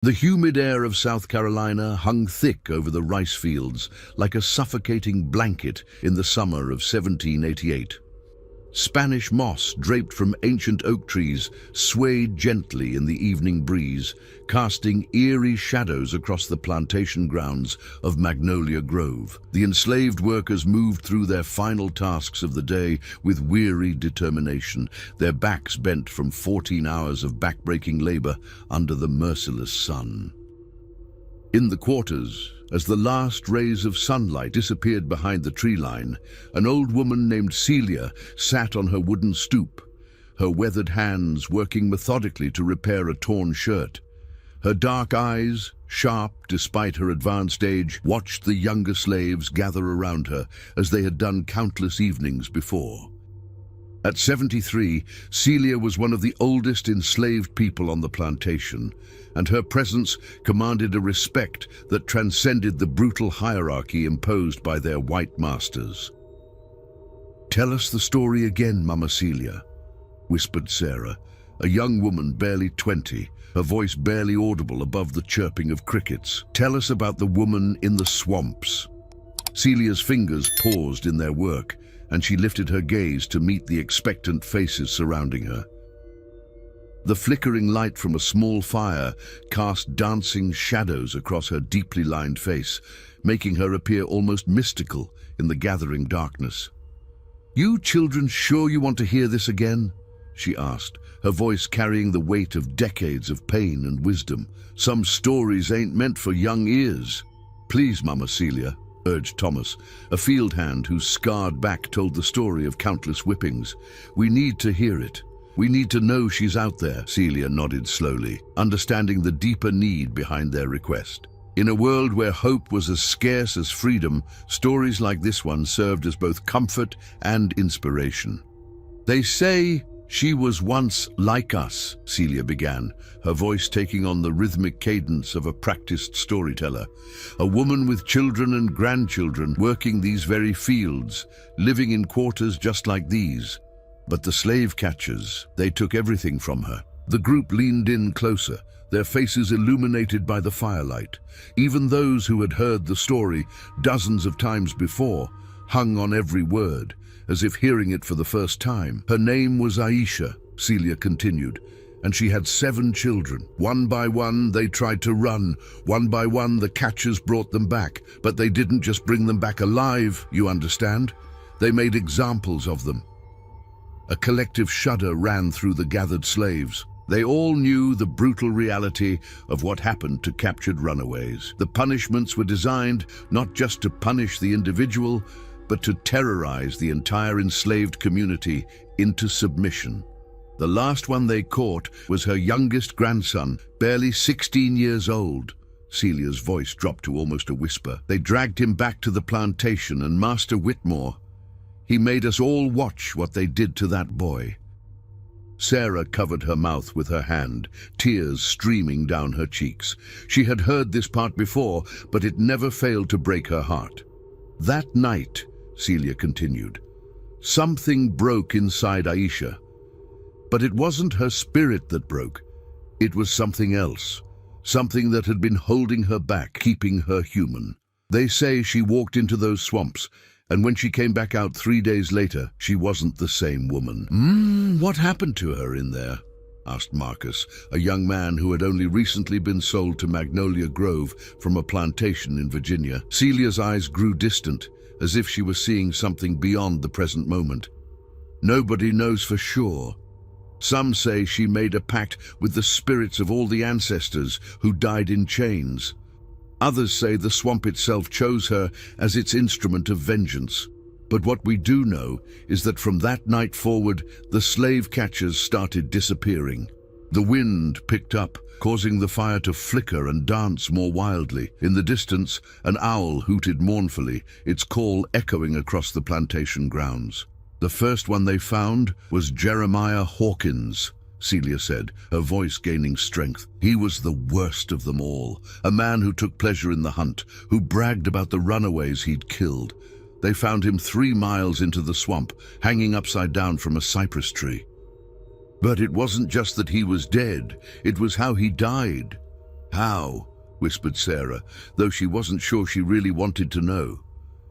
The humid air of South Carolina hung thick over the rice fields like a suffocating blanket in the summer of 1788. Spanish moss draped from ancient oak trees swayed gently in the evening breeze, casting eerie shadows across the plantation grounds of Magnolia Grove. The enslaved workers moved through their final tasks of the day with weary determination, their backs bent from 14 hours of backbreaking labor under the merciless sun. In the quarters, as the last rays of sunlight disappeared behind the tree line, an old woman named Celia sat on her wooden stoop, her weathered hands working methodically to repair a torn shirt. Her dark eyes, sharp despite her advanced age, watched the younger slaves gather around her as they had done countless evenings before. At 73, Celia was one of the oldest enslaved people on the plantation, and her presence commanded a respect that transcended the brutal hierarchy imposed by their white masters. "Tell us the story again, Mama Celia," whispered Sarah, a young woman barely 20, her voice barely audible above the chirping of crickets. "Tell us about the woman in the swamps." Celia's fingers paused in their work, and she lifted her gaze to meet the expectant faces surrounding her. The flickering light from a small fire cast dancing shadows across her deeply lined face, making her appear almost mystical in the gathering darkness. "You children sure you want to hear this again?" she asked, her voice carrying the weight of decades of pain and wisdom. "Some stories ain't meant for young ears." "Please, Mama Celia," urged Thomas, a field hand whose scarred back told the story of countless whippings. "We need to hear it. We need to know she's out there." Celia nodded slowly, understanding the deeper need behind their request. In a world where hope was as scarce as freedom, stories like this one served as both comfort and inspiration. "They say she was once like us," Celia began, her voice taking on the rhythmic cadence of a practiced storyteller. "A woman with children and grandchildren working these very fields, living in quarters just like these. But the slave catchers, they took everything from her." The group leaned in closer, their faces illuminated by the firelight. Even those who had heard the story dozens of times before hung on every word, as if hearing it for the first time. "Her name was Aisha," Celia continued, "and she had 7 children. One by one, they tried to run. One by one, the catchers brought them back. But they didn't just bring them back alive, you understand? They made examples of them." A collective shudder ran through the gathered slaves. They all knew the brutal reality of what happened to captured runaways. The punishments were designed not just to punish the individual, but to terrorize the entire enslaved community into submission. The last one they caught was her youngest grandson, barely 16 years old. Celia's voice dropped to almost a whisper. "They dragged him back to the plantation, and Master Whitmore, he made us all watch what they did to that boy." Sarah covered her mouth with her hand, tears streaming down her cheeks. She had heard this part before, but it never failed to break her heart. "That night," Celia continued, "something broke inside Aisha. But it wasn't her spirit that broke. It was something else, something that had been holding her back, keeping her human. They say she walked into those swamps, and when she came back out 3 days later, she wasn't the same woman." What happened to her in there?" asked Marcus, a young man who had only recently been sold to Magnolia Grove from a plantation in Virginia. Celia's eyes grew distant, as if she was seeing something beyond the present moment. "Nobody knows for sure. Some say she made a pact with the spirits of all the ancestors who died in chains. Others say the swamp itself chose her as its instrument of vengeance. But what we do know is that from that night forward, the slave catchers started disappearing. The wind picked up, causing the fire to flicker and dance more wildly. In the distance, an owl hooted mournfully, its call echoing across the plantation grounds. The first one they found was Jeremiah Hawkins, Celia said, her voice gaining strength. He was the worst of them all, a man who took pleasure in the hunt, who bragged about the runaways he'd killed. They found him 3 miles into the swamp, hanging upside down from a cypress tree. But it wasn't just that he was dead, it was how he died. "How?" whispered Sarah, though she wasn't sure she really wanted to know.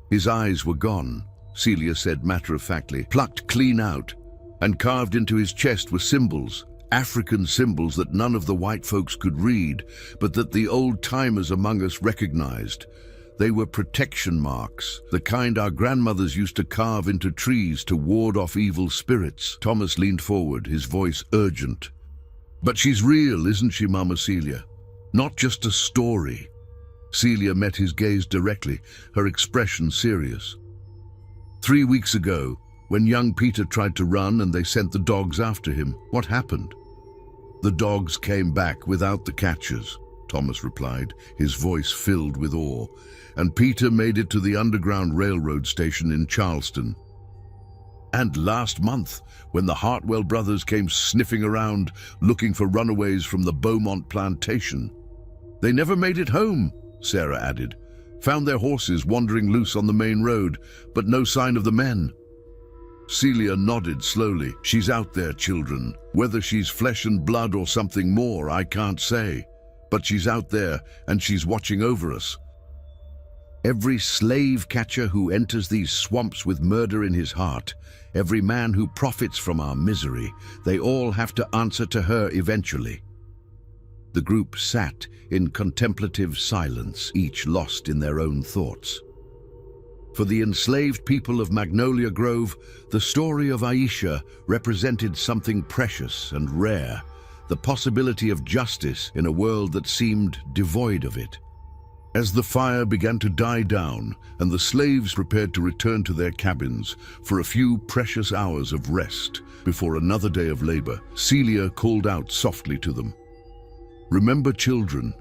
"His eyes were gone," Celia said matter-of-factly, "plucked clean out, and carved into his chest were symbols, African symbols that none of the white folks could read, but that the old-timers among us recognized. They were protection marks, the kind our grandmothers used to carve into trees to ward off evil spirits." Thomas leaned forward, his voice urgent. "But she's real, isn't she, Mama Celia? Not just a story." Celia met his gaze directly, her expression serious. "3 weeks ago, when young Peter tried to run and they sent the dogs after him, what happened?" "The dogs came back without the catchers," Thomas replied, his voice filled with awe, "and Peter made it to the Underground Railroad station in Charleston. And last month, when the Hartwell brothers came sniffing around looking for runaways from the Beaumont plantation." "They never made it home," Sarah added. "Found their horses wandering loose on the main road, but no sign of the men." Celia nodded slowly. "She's out there, children. Whether she's flesh and blood or something more, I can't say. But she's out there, and she's watching over us. Every slave catcher who enters these swamps with murder in his heart, every man who profits from our misery, they all have to answer to her eventually." The group sat in contemplative silence, each lost in their own thoughts. For the enslaved people of Magnolia Grove, the story of Aisha represented something precious and rare, the possibility of justice in a world that seemed devoid of it. As the fire began to die down and the slaves prepared to return to their cabins for a few precious hours of rest before another day of labor, Celia called out softly to them, "Remember, children,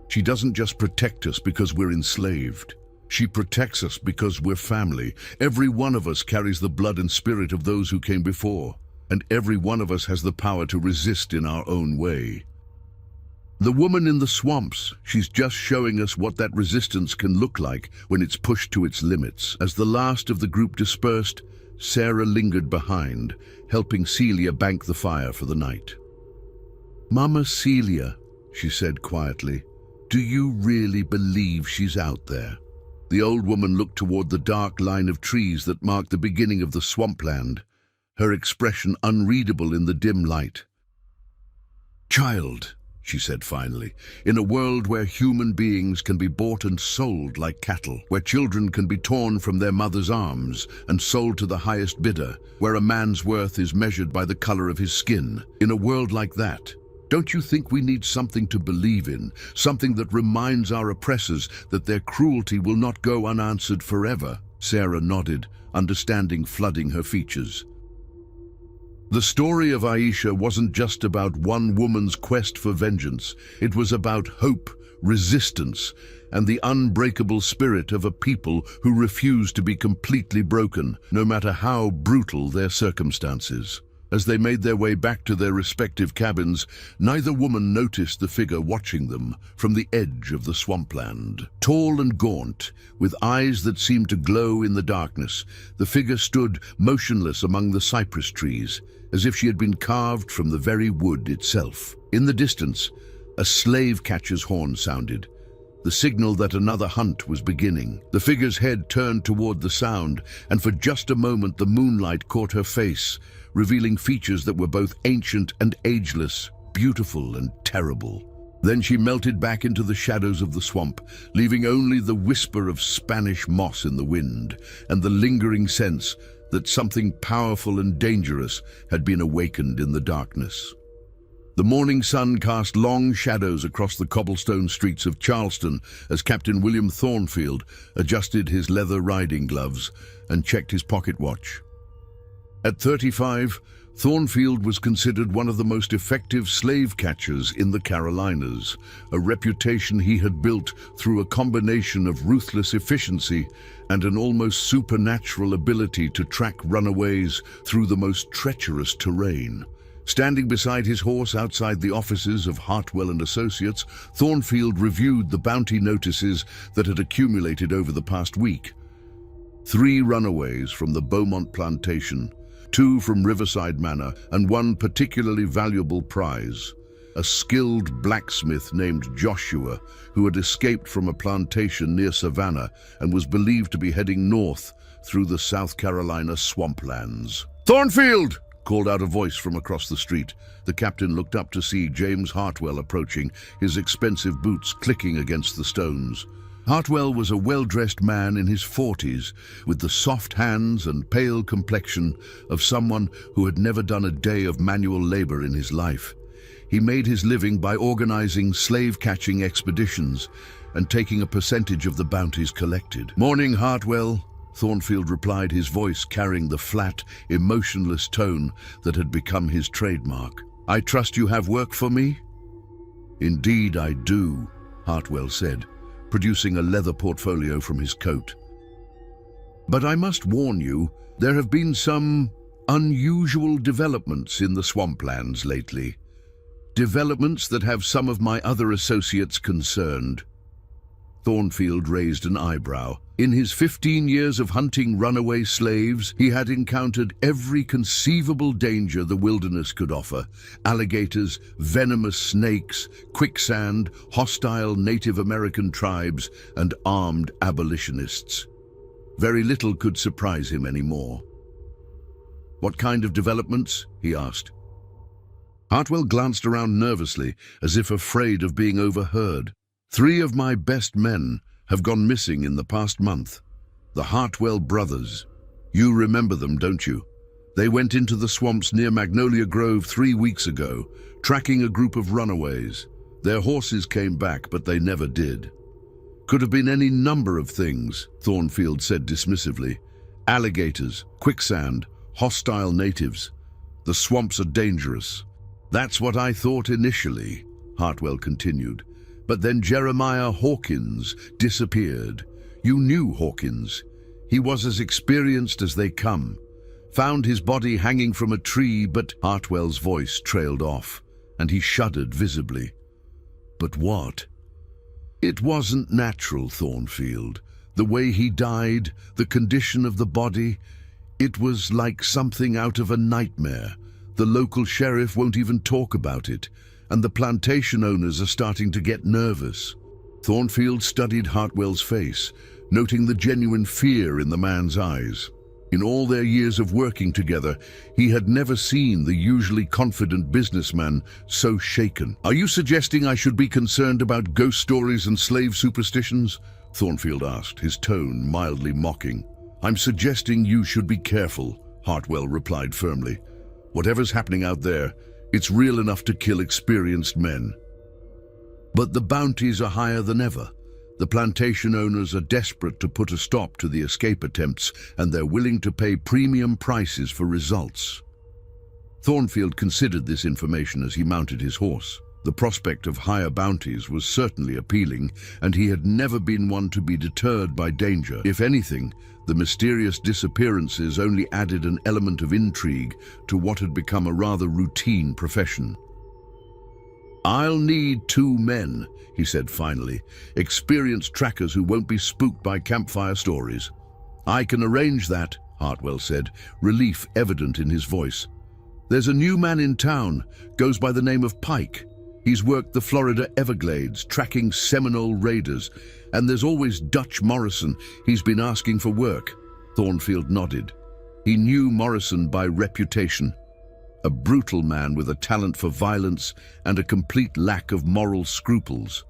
she doesn't just protect us because we're enslaved. She protects us because we're family. Every one of us carries the blood and spirit of those who came before, and every one of us has the power to resist in our own way. The woman in the swamps, she's just showing us what that resistance can look like when it's pushed to its limits." As the last of the group dispersed, Sarah lingered behind, helping Celia bank the fire for the night. "Mama Celia," she said quietly, "do you really believe she's out there?" The old woman looked toward the dark line of trees that marked the beginning of the swampland, her expression unreadable in the dim light. "Child," she said finally, "in a world where human beings can be bought and sold like cattle, where children can be torn from their mother's arms and sold to the highest bidder, where a man's worth is measured by the color of his skin, in a world like that, don't you think we need something to believe in, something that reminds our oppressors that their cruelty will not go unanswered forever?" Sarah nodded, understanding flooding her features. The story of Aisha wasn't just about one woman's quest for vengeance. It was about hope, resistance, and the unbreakable spirit of a people who refused to be completely broken, no matter how brutal their circumstances. As they made their way back to their respective cabins, neither woman noticed the figure watching them from the edge of the swampland. Tall and gaunt, with eyes that seemed to glow in the darkness, the figure stood motionless among the cypress trees, as if she had been carved from the very wood itself. In the distance, a slave catcher's horn sounded, the signal that another hunt was beginning. The figure's head turned toward the sound, and for just a moment the moonlight caught her face, revealing features that were both ancient and ageless, beautiful and terrible. Then she melted back into the shadows of the swamp, leaving only the whisper of Spanish moss in the wind, and the lingering sense that something powerful and dangerous had been awakened in the darkness. The morning sun cast long shadows across the cobblestone streets of Charleston as Captain William Thornfield adjusted his leather riding gloves and checked his pocket watch. At 35, Thornfield was considered one of the most effective slave catchers in the Carolinas, a reputation he had built through a combination of ruthless efficiency and an almost supernatural ability to track runaways through the most treacherous terrain. Standing beside his horse outside the offices of Hartwell and Associates, Thornfield reviewed the bounty notices that had accumulated over the past week. 3 runaways from the Beaumont plantation, 2 from Riverside Manor, and 1 particularly valuable prize. a skilled blacksmith named Joshua who had escaped from a plantation near Savannah and was believed to be heading north through the South Carolina swamplands. "Thornfield!" called out a voice from across the street. The captain looked up to see James Hartwell approaching, his expensive boots clicking against the stones. Hartwell was a well-dressed man in his 40s, with the soft hands and pale complexion of someone who had never done a day of manual labor in his life. He made his living by organizing slave-catching expeditions and taking a percentage of the bounties collected. "Morning, Hartwell," Thornfield replied, his voice carrying the flat, emotionless tone that had become his trademark. "I trust you have work for me?" "Indeed I do," Hartwell said, producing a leather portfolio from his coat. "But I must warn you, there have been some unusual developments in the swamplands lately. Developments that have some of my other associates concerned." Thornfield raised an eyebrow. In his 15 years of hunting runaway slaves, he had encountered every conceivable danger the wilderness could offer: alligators, venomous snakes, quicksand, hostile Native American tribes, and armed abolitionists. Very little could surprise him anymore. "What kind of developments?" he asked. Hartwell glanced around nervously, as if afraid of being overheard. "3 of my best men have gone missing in the past month. The Hartwell brothers. You remember them, don't you? They went into the swamps near Magnolia Grove 3 weeks ago, tracking a group of runaways. Their horses came back, but they never did." "Could have been any number of things," Thornfield said dismissively. "Alligators, quicksand, hostile natives. The swamps are dangerous." "That's what I thought initially," Hartwell continued. "But then Jeremiah Hawkins disappeared. You knew Hawkins. He was as experienced as they come. Found his body hanging from a tree, but..." Hartwell's voice trailed off, and he shuddered visibly. "But what?" "It wasn't natural, Thornfield. The way he died, the condition of the body, it was like something out of a nightmare. The local sheriff won't even talk about it, and the plantation owners are starting to get nervous." Thornfield studied Hartwell's face, noting the genuine fear in the man's eyes. In all their years of working together, he had never seen the usually confident businessman so shaken. "Are you suggesting I should be concerned about ghost stories and slave superstitions?" Thornfield asked, his tone mildly mocking. "I'm suggesting you should be careful," Hartwell replied firmly. "Whatever's happening out there, it's real enough to kill experienced men. But the bounties are higher than ever. The plantation owners are desperate to put a stop to the escape attempts, and they're willing to pay premium prices for results." Thornfield considered this information as he mounted his horse. The prospect of higher bounties was certainly appealing, and he had never been one to be deterred by danger. If anything, the mysterious disappearances only added an element of intrigue to what had become a rather routine profession. "I'll need 2 men," he said finally, "experienced trackers who won't be spooked by campfire stories." "I can arrange that," Hartwell said, relief evident in his voice. "There's a new man in town, goes by the name of Pike. He's worked the Florida Everglades, tracking Seminole raiders, and there's always Dutch Morrison. He's been asking for work." Thornfield nodded. He knew Morrison by reputation. A brutal man with a talent for violence and a complete lack of moral scruples.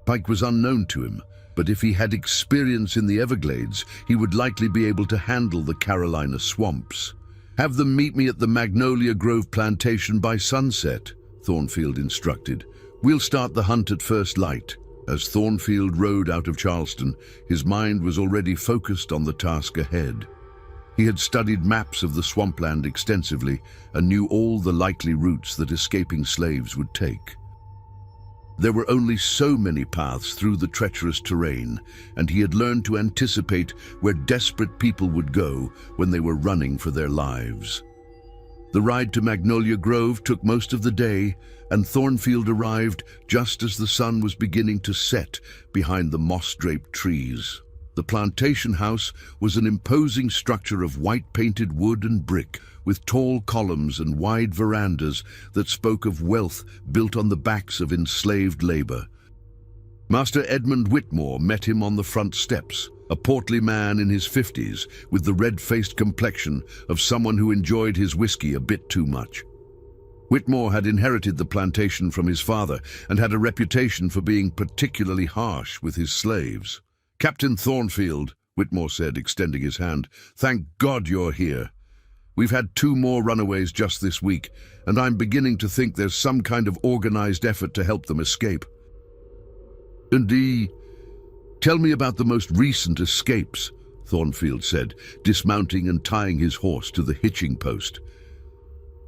Pike was unknown to him, but if he had experience in the Everglades, he would likely be able to handle the Carolina swamps. "Have them meet me at the Magnolia Grove plantation by sunset," Thornfield instructed. "We'll start the hunt at first light." As Thornfield rode out of Charleston, his mind was already focused on the task ahead. He had studied maps of the swampland extensively and knew all the likely routes that escaping slaves would take. There were only so many paths through the treacherous terrain, and he had learned to anticipate where desperate people would go when they were running for their lives. The ride to Magnolia Grove took most of the day, and Thornfield arrived just as the sun was beginning to set behind the moss-draped trees. The plantation house was an imposing structure of white-painted wood and brick, with tall columns and wide verandas that spoke of wealth built on the backs of enslaved labor. Master Edmund Whitmore met him on the front steps, a portly man in his 50s with the red-faced complexion of someone who enjoyed his whiskey a bit too much. Whitmore had inherited the plantation from his father and had a reputation for being particularly harsh with his slaves. "Captain Thornfield," Whitmore said, extending his hand, "thank God you're here. We've had 2 more runaways just this week, and I'm beginning to think there's some kind of organized effort to help them escape." "Tell me about the most recent escapes," Thornfield said, dismounting and tying his horse to the hitching post.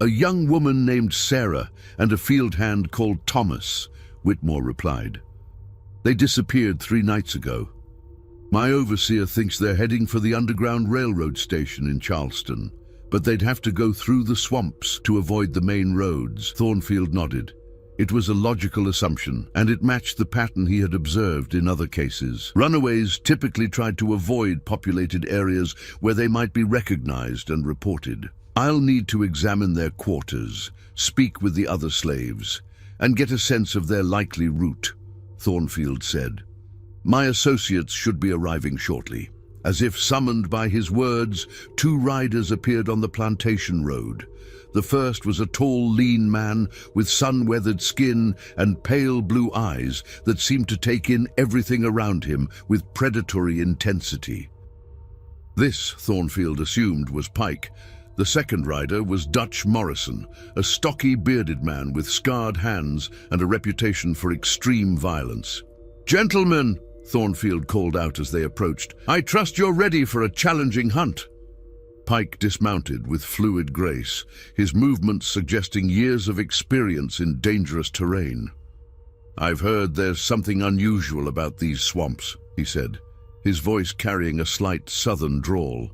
"A young woman named Sarah and a field hand called Thomas," Whitmore replied. "They disappeared 3 nights ago. My overseer thinks they're heading for the Underground Railroad station in Charleston, but they'd have to go through the swamps to avoid the main roads." Thornfield nodded. It was a logical assumption, and it matched the pattern he had observed in other cases. Runaways typically tried to avoid populated areas where they might be recognized and reported. "I'll need to examine their quarters, speak with the other slaves, and get a sense of their likely route," Thornfield said. "My associates should be arriving shortly." As if summoned by his words, 2 riders appeared on the plantation road. The first was a tall, lean man with sun-weathered skin and pale blue eyes that seemed to take in everything around him with predatory intensity. This, Thornfield assumed, was Pike. The second rider was Dutch Morrison, a stocky, bearded man with scarred hands and a reputation for extreme violence. "Gentlemen," Thornfield called out as they approached, "I trust you're ready for a challenging hunt." Pike dismounted with fluid grace, his movements suggesting years of experience in dangerous terrain. "I've heard there's something unusual about these swamps," he said, his voice carrying a slight southern drawl.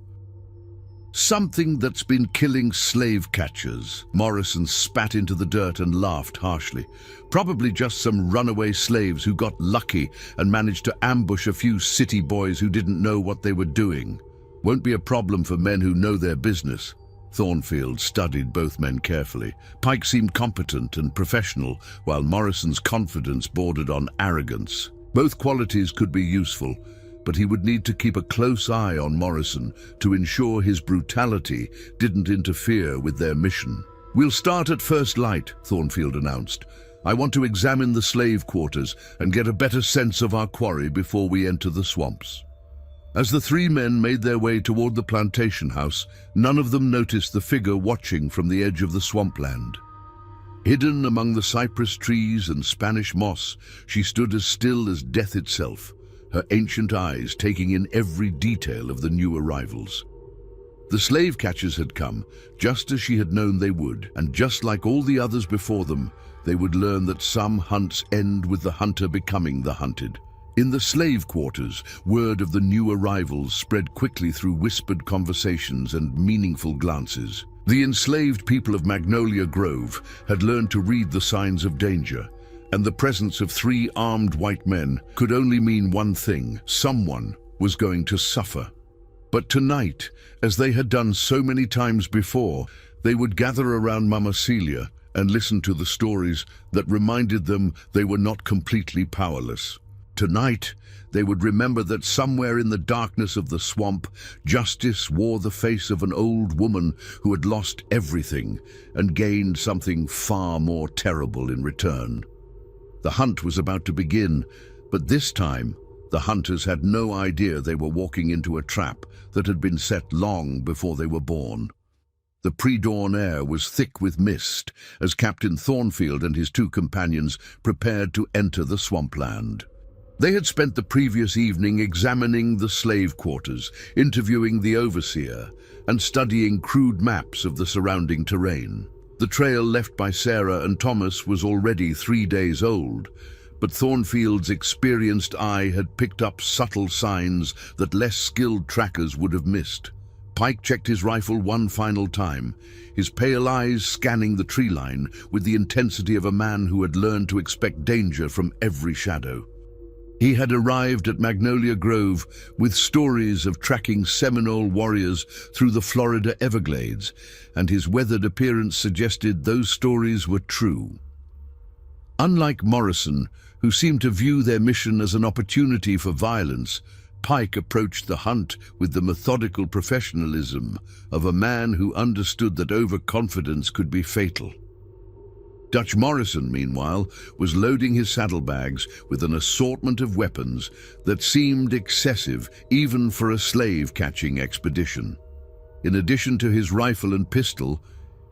"Something that's been killing slave catchers." Morrison spat into the dirt and laughed harshly. "Probably just some runaway slaves who got lucky and managed to ambush a few city boys who didn't know what they were doing. Won't be a problem for men who know their business." Thornfield studied both men carefully. Pike seemed competent and professional, while Morrison's confidence bordered on arrogance. Both qualities could be useful, but he would need to keep a close eye on Morrison to ensure his brutality didn't interfere with their mission. "We'll start at first light," Thornfield announced. "I want to examine the slave quarters and get a better sense of our quarry before we enter the swamps." As the 3 men made their way toward the plantation house, none of them noticed the figure watching from the edge of the swampland. Hidden among the cypress trees and Spanish moss, she stood as still as death itself, her ancient eyes taking in every detail of the new arrivals. The slave catchers had come, just as she had known they would, and just like all the others before them, they would learn that some hunts end with the hunter becoming the hunted. In the slave quarters, word of the new arrivals spread quickly through whispered conversations and meaningful glances. The enslaved people of Magnolia Grove had learned to read the signs of danger, and the presence of 3 armed white men could only mean one thing: someone was going to suffer. But tonight, as they had done so many times before, they would gather around Mama Celia and listen to the stories that reminded them they were not completely powerless. Tonight, they would remember that somewhere in the darkness of the swamp, justice wore the face of an old woman who had lost everything and gained something far more terrible in return. The hunt was about to begin, but this time, the hunters had no idea they were walking into a trap that had been set long before they were born. The pre-dawn air was thick with mist as Captain Thornfield and his 2 companions prepared to enter the swampland. They had spent the previous evening examining the slave quarters, interviewing the overseer, and studying crude maps of the surrounding terrain. The trail left by Sarah and Thomas was already 3 days old, but Thornfield's experienced eye had picked up subtle signs that less skilled trackers would have missed. Pike checked his rifle one final time, his pale eyes scanning the tree line with the intensity of a man who had learned to expect danger from every shadow. He had arrived at Magnolia Grove with stories of tracking Seminole warriors through the Florida Everglades, and his weathered appearance suggested those stories were true. Unlike Morrison, who seemed to view their mission as an opportunity for violence, Pike approached the hunt with the methodical professionalism of a man who understood that overconfidence could be fatal. Dutch Morrison, meanwhile, was loading his saddlebags with an assortment of weapons that seemed excessive even for a slave-catching expedition. In addition to his rifle and pistol,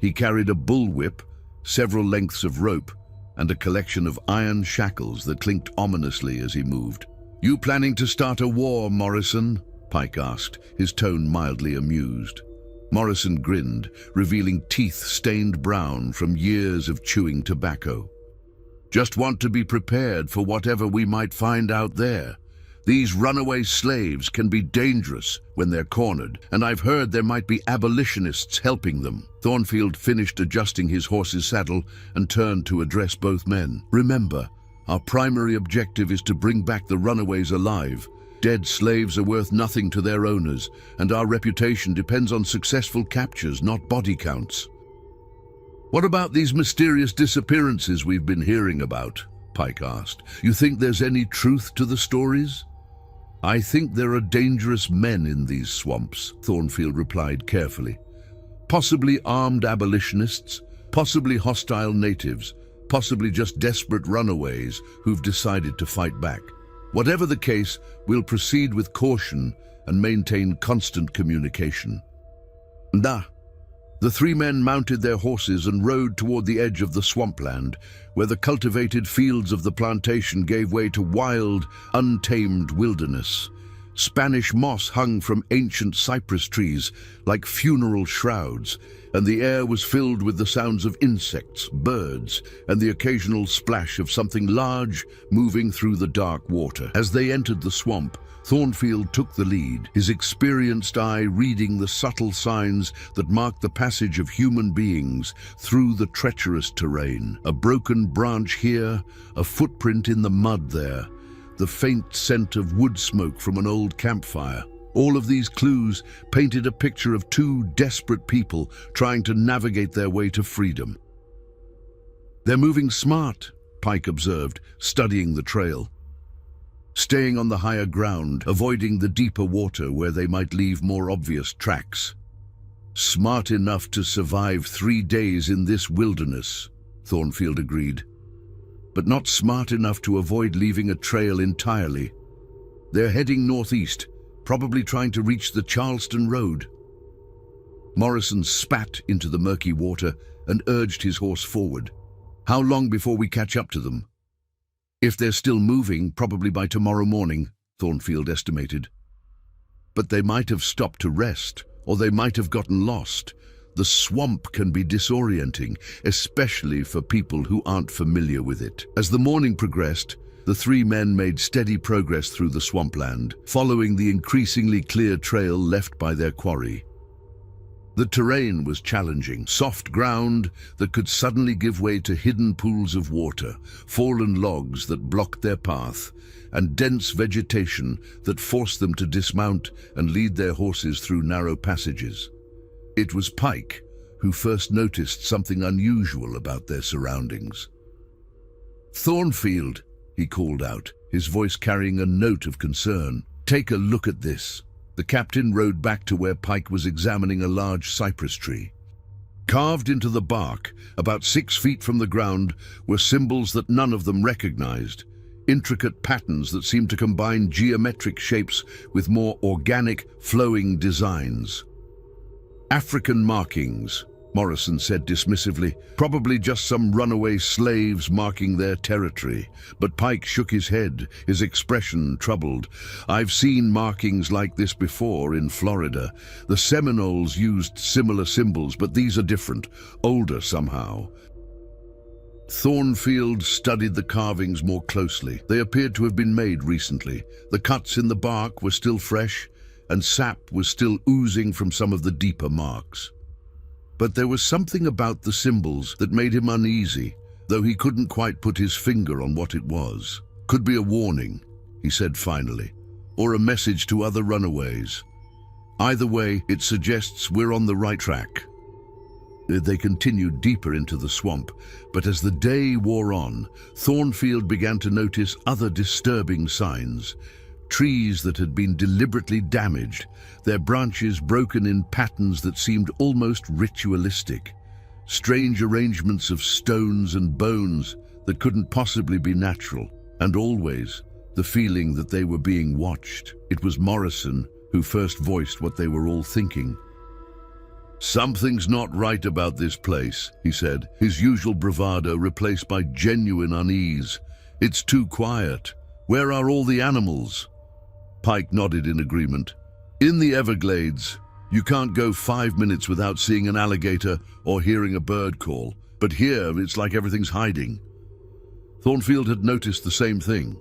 he carried a bullwhip, several lengths of rope, and a collection of iron shackles that clinked ominously as he moved. "You planning to start a war, Morrison?" Pike asked, his tone mildly amused. Morrison grinned, revealing teeth stained brown from years of chewing tobacco. "Just want to be prepared for whatever we might find out there. These runaway slaves can be dangerous when they're cornered, and I've heard there might be abolitionists helping them." Thornfield finished adjusting his horse's saddle and turned to address both men. "Remember, our primary objective is to bring back the runaways alive. Dead slaves are worth nothing to their owners, and our reputation depends on successful captures, not body counts." "What about these mysterious disappearances we've been hearing about?" Pike asked. "You think there's any truth to the stories?" "I think there are dangerous men in these swamps," Thornfield replied carefully. "Possibly armed abolitionists, possibly hostile natives, possibly just desperate runaways who've decided to fight back. Whatever the case, we'll proceed with caution and maintain constant communication." The three men mounted their horses and rode toward the edge of the swampland, where the cultivated fields of the plantation gave way to wild, untamed wilderness. Spanish moss hung from ancient cypress trees like funeral shrouds, and the air was filled with the sounds of insects, birds, and the occasional splash of something large moving through the dark water. As they entered the swamp, Thornfield took the lead, his experienced eye reading the subtle signs that marked the passage of human beings through the treacherous terrain. A broken branch here, a footprint in the mud there, the faint scent of wood smoke from an old campfire. All of these clues painted a picture of two desperate people trying to navigate their way to freedom. "They're moving smart," Pike observed, studying the trail. "Staying on the higher ground, avoiding the deeper water where they might leave more obvious tracks. Smart enough to survive 3 days in this wilderness," Thornfield agreed. "But not smart enough to avoid leaving a trail entirely. They're heading northeast, probably trying to reach the Charleston Road." Morrison spat into the murky water and urged his horse forward. "How long before we catch up to them?" "If they're still moving, probably by tomorrow morning," Thornfield estimated. "But they might have stopped to rest, or they might have gotten lost. The swamp can be disorienting, especially for people who aren't familiar with it." As the morning progressed, the three men made steady progress through the swampland, following the increasingly clear trail left by their quarry. The terrain was challenging, soft ground that could suddenly give way to hidden pools of water, fallen logs that blocked their path, and dense vegetation that forced them to dismount and lead their horses through narrow passages. It was Pike who first noticed something unusual about their surroundings. "Thornfield," he called out, his voice carrying a note of concern. "Take a look at this." The captain rode back to where Pike was examining a large cypress tree. Carved into the bark, about 6 feet from the ground, were symbols that none of them recognized, intricate patterns that seemed to combine geometric shapes with more organic, flowing designs. "African markings," Morrison said dismissively. "Probably just some runaway slaves marking their territory." But Pike shook his head, his expression troubled. "I've seen markings like this before in Florida. The Seminoles used similar symbols, but these are different, older somehow." Thornfield studied the carvings more closely. They appeared to have been made recently. The cuts in the bark were still fresh, and sap was still oozing from some of the deeper marks. But there was something about the symbols that made him uneasy, though he couldn't quite put his finger on what it was. Could be a warning. he said finally, or a message to other runaways. Either way, it suggests we're on the right track. They continued deeper into the swamp, but as the day wore on, Thornfield began to notice other disturbing signs. Trees that had been deliberately damaged, their branches broken in patterns that seemed almost ritualistic. Strange arrangements of stones and bones that couldn't possibly be natural, and always the feeling that they were being watched. It was Morrison who first voiced what they were all thinking. "Something's not right about this place," he said, his usual bravado replaced by genuine unease. "It's too quiet. Where are all the animals?" Pike nodded in agreement. "In the Everglades. You can't go 5 minutes without seeing an alligator or hearing a bird call. But here, it's like everything's hiding." Thornfield had noticed the same thing.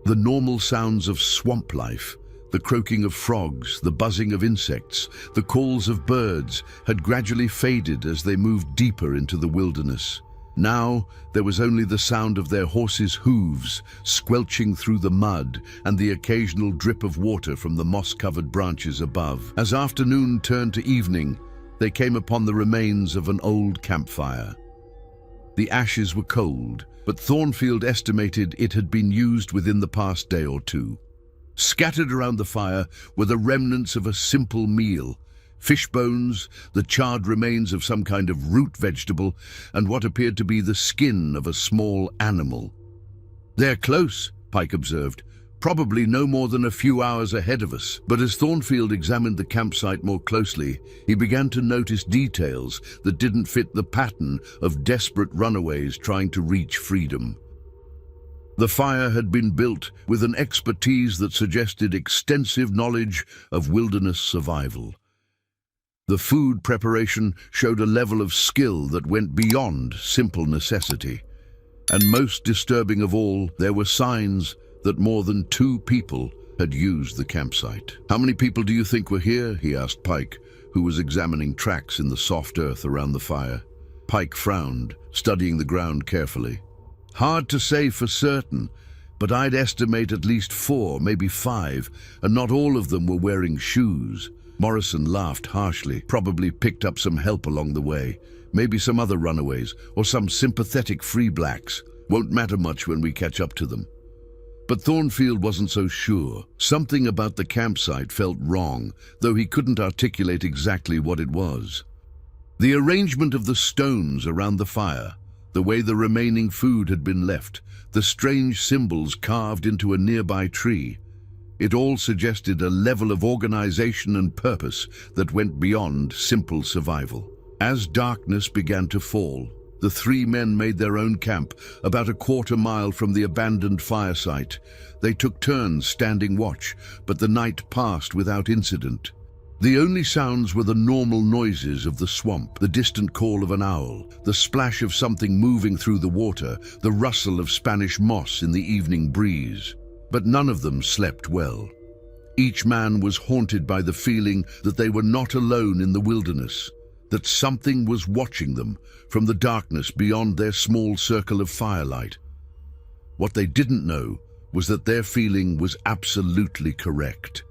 The normal sounds of swamp life, the croaking of frogs, the buzzing of insects, the calls of birds, had gradually faded as they moved deeper into the wilderness. Now, there was only the sound of their horses' hooves squelching through the mud and the occasional drip of water from the moss-covered branches above. As afternoon turned to evening, they came upon the remains of an old campfire. The ashes were cold, but Thornfield estimated it had been used within the past day or two. Scattered around the fire were the remnants of a simple meal: fish bones, the charred remains of some kind of root vegetable, and what appeared to be the skin of a small animal. "They're close," Pike observed. "Probably no more than a few hours ahead of us." But as Thornfield examined the campsite more closely, he began to notice details that didn't fit the pattern of desperate runaways trying to reach freedom. The fire had been built with an expertise that suggested extensive knowledge of wilderness survival. The food preparation showed a level of skill that went beyond simple necessity. And most disturbing of all, there were signs that more than 2 people had used the campsite. "How many people do you think were here?" he asked Pike, who was examining tracks in the soft earth around the fire. Pike frowned, studying the ground carefully. "Hard to say for certain, but I'd estimate at least 4, maybe 5, and not all of them were wearing shoes." Morrison laughed harshly, probably picked up some help along the way. Maybe some other runaways, or some sympathetic free blacks. Won't matter much when we catch up to them. But Thornfield wasn't so sure. Something about the campsite felt wrong, though he couldn't articulate exactly what it was. The arrangement of the stones around the fire, the way the remaining food had been left, the strange symbols carved into a nearby tree. It all suggested a level of organization and purpose that went beyond simple survival. As darkness began to fall, the 3 men made their own camp about a 1/4 mile from the abandoned fire site. They took turns standing watch, but the night passed without incident. The only sounds were the normal noises of the swamp, the distant call of an owl, the splash of something moving through the water, the rustle of Spanish moss in the evening breeze. But none of them slept well. Each man was haunted by the feeling that they were not alone in the wilderness, that something was watching them from the darkness beyond their small circle of firelight. What they didn't know was that their feeling was absolutely correct.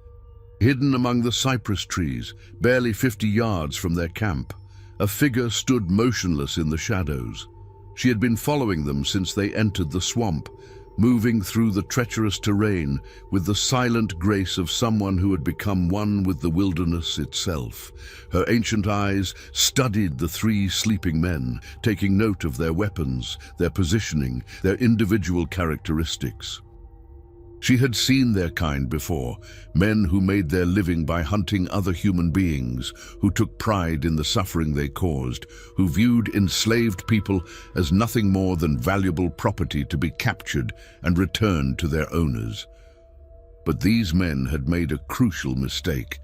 Hidden among the cypress trees, barely 50 yards from their camp, a figure stood motionless in the shadows. She had been following them since they entered the swamp, moving through the treacherous terrain with the silent grace of someone who had become one with the wilderness itself. Her ancient eyes studied the 3 sleeping men, taking note of their weapons, their positioning, their individual characteristics. She had seen their kind before, men who made their living by hunting other human beings, who took pride in the suffering they caused, who viewed enslaved people as nothing more than valuable property to be captured and returned to their owners. But these men had made a crucial mistake.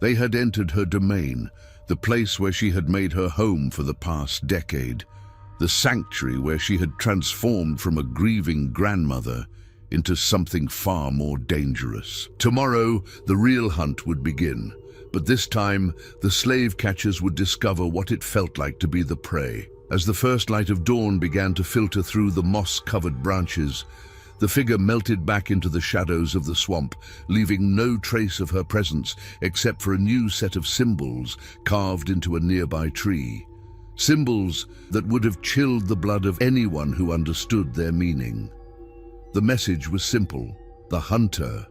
They had entered her domain, the place where she had made her home for the past decade, the sanctuary where she had transformed from a grieving grandmother into something far more dangerous. Tomorrow, the real hunt would begin, but this time, the slave catchers would discover what it felt like to be the prey. As the first light of dawn began to filter through the moss-covered branches, The figure melted back into the shadows of the swamp, leaving no trace of her presence except for a new set of symbols carved into a nearby tree. Symbols that would have chilled the blood of anyone who understood their meaning. The message was simple: the hunter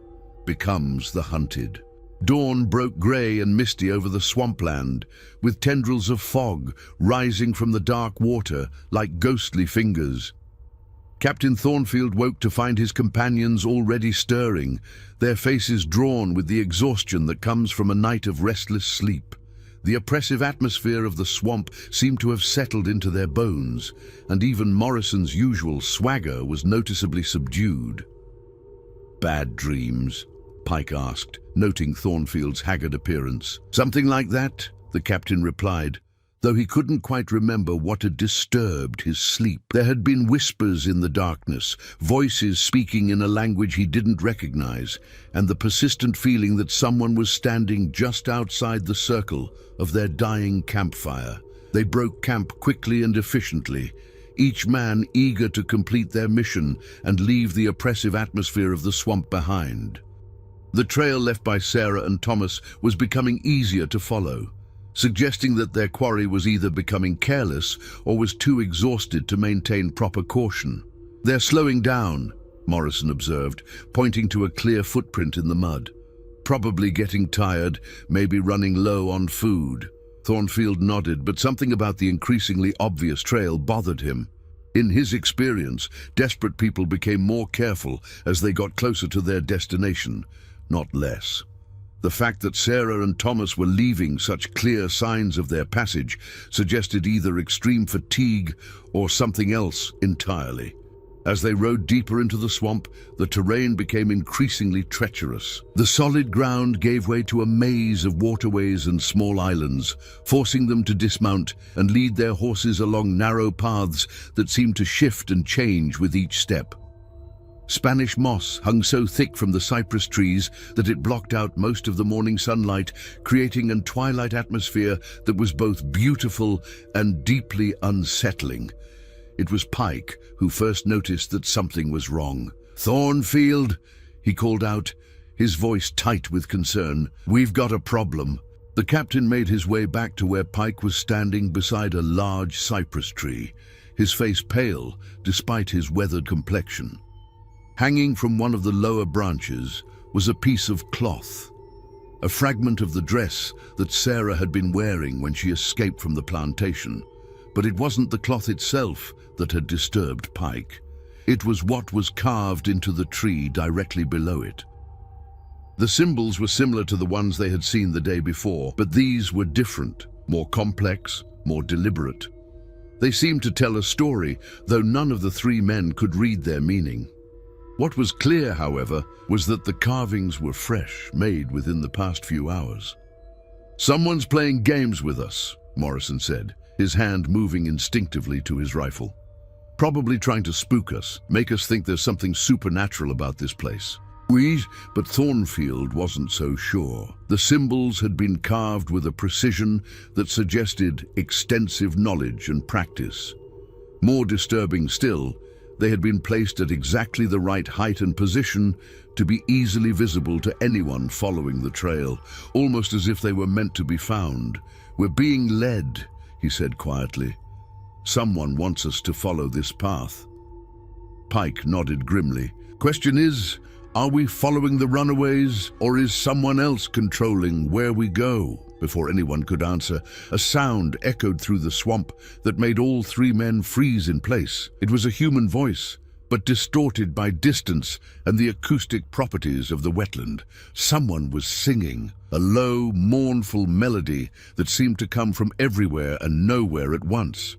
becomes the hunted. Dawn broke grey and misty over the swampland, with tendrils of fog rising from the dark water like ghostly fingers. Captain Thornfield woke to find his companions already stirring, their faces drawn with the exhaustion that comes from a night of restless sleep. The oppressive atmosphere of the swamp seemed to have settled into their bones, and even Morrison's usual swagger was noticeably subdued. "Bad dreams?" Pike asked, noting Thornfield's haggard appearance. "Something like that," the captain replied, though he couldn't quite remember what had disturbed his sleep. There had been whispers in the darkness, voices speaking in a language he didn't recognize, and the persistent feeling that someone was standing just outside the circle of their dying campfire. They broke camp quickly and efficiently, each man eager to complete their mission and leave the oppressive atmosphere of the swamp behind. The trail left by Sarah and Thomas was becoming easier to follow, suggesting that their quarry was either becoming careless or was too exhausted to maintain proper caution. "They're slowing down," Morrison observed, pointing to a clear footprint in the mud. "Probably getting tired, maybe running low on food." Thornfield nodded, but something about the increasingly obvious trail bothered him. In his experience, desperate people became more careful as they got closer to their destination, not less. The fact that Sarah and Thomas were leaving such clear signs of their passage suggested either extreme fatigue or something else entirely. As they rode deeper into the swamp, the terrain became increasingly treacherous. The solid ground gave way to a maze of waterways and small islands, forcing them to dismount and lead their horses along narrow paths that seemed to shift and change with each step. Spanish moss hung so thick from the cypress trees that it blocked out most of the morning sunlight, creating a twilight atmosphere that was both beautiful and deeply unsettling. It was Pike who first noticed that something was wrong. "Thornfield," he called out, his voice tight with concern. "We've got a problem." The captain made his way back to where Pike was standing beside a large cypress tree, his face pale despite his weathered complexion. Hanging from one of the lower branches was a piece of cloth, a fragment of the dress that Sarah had been wearing when she escaped from the plantation. But it wasn't the cloth itself that had disturbed Pike. It was what was carved into the tree directly below it. The symbols were similar to the ones they had seen the day before, but these were different, more complex, more deliberate. They seemed to tell a story, though none of the three men could read their meaning. What was clear, however, was that the carvings were fresh, made within the past few hours. "Someone's playing games with us," Morrison said, his hand moving instinctively to his rifle. "Probably trying to spook us, make us think there's something supernatural about this place." But Thornfield wasn't so sure. The symbols had been carved with a precision that suggested extensive knowledge and practice. More disturbing still, they had been placed at exactly the right height and position to be easily visible to anyone following the trail, almost as if they were meant to be found. "We're being led," he said quietly. "Someone wants us to follow this path." Pike nodded grimly. "Question is, are we following the runaways, or is someone else controlling where we go?" Before anyone could answer, a sound echoed through the swamp that made all three men freeze in place. It was a human voice, but distorted by distance and the acoustic properties of the wetland. Someone was singing, a low, mournful melody that seemed to come from everywhere and nowhere at once.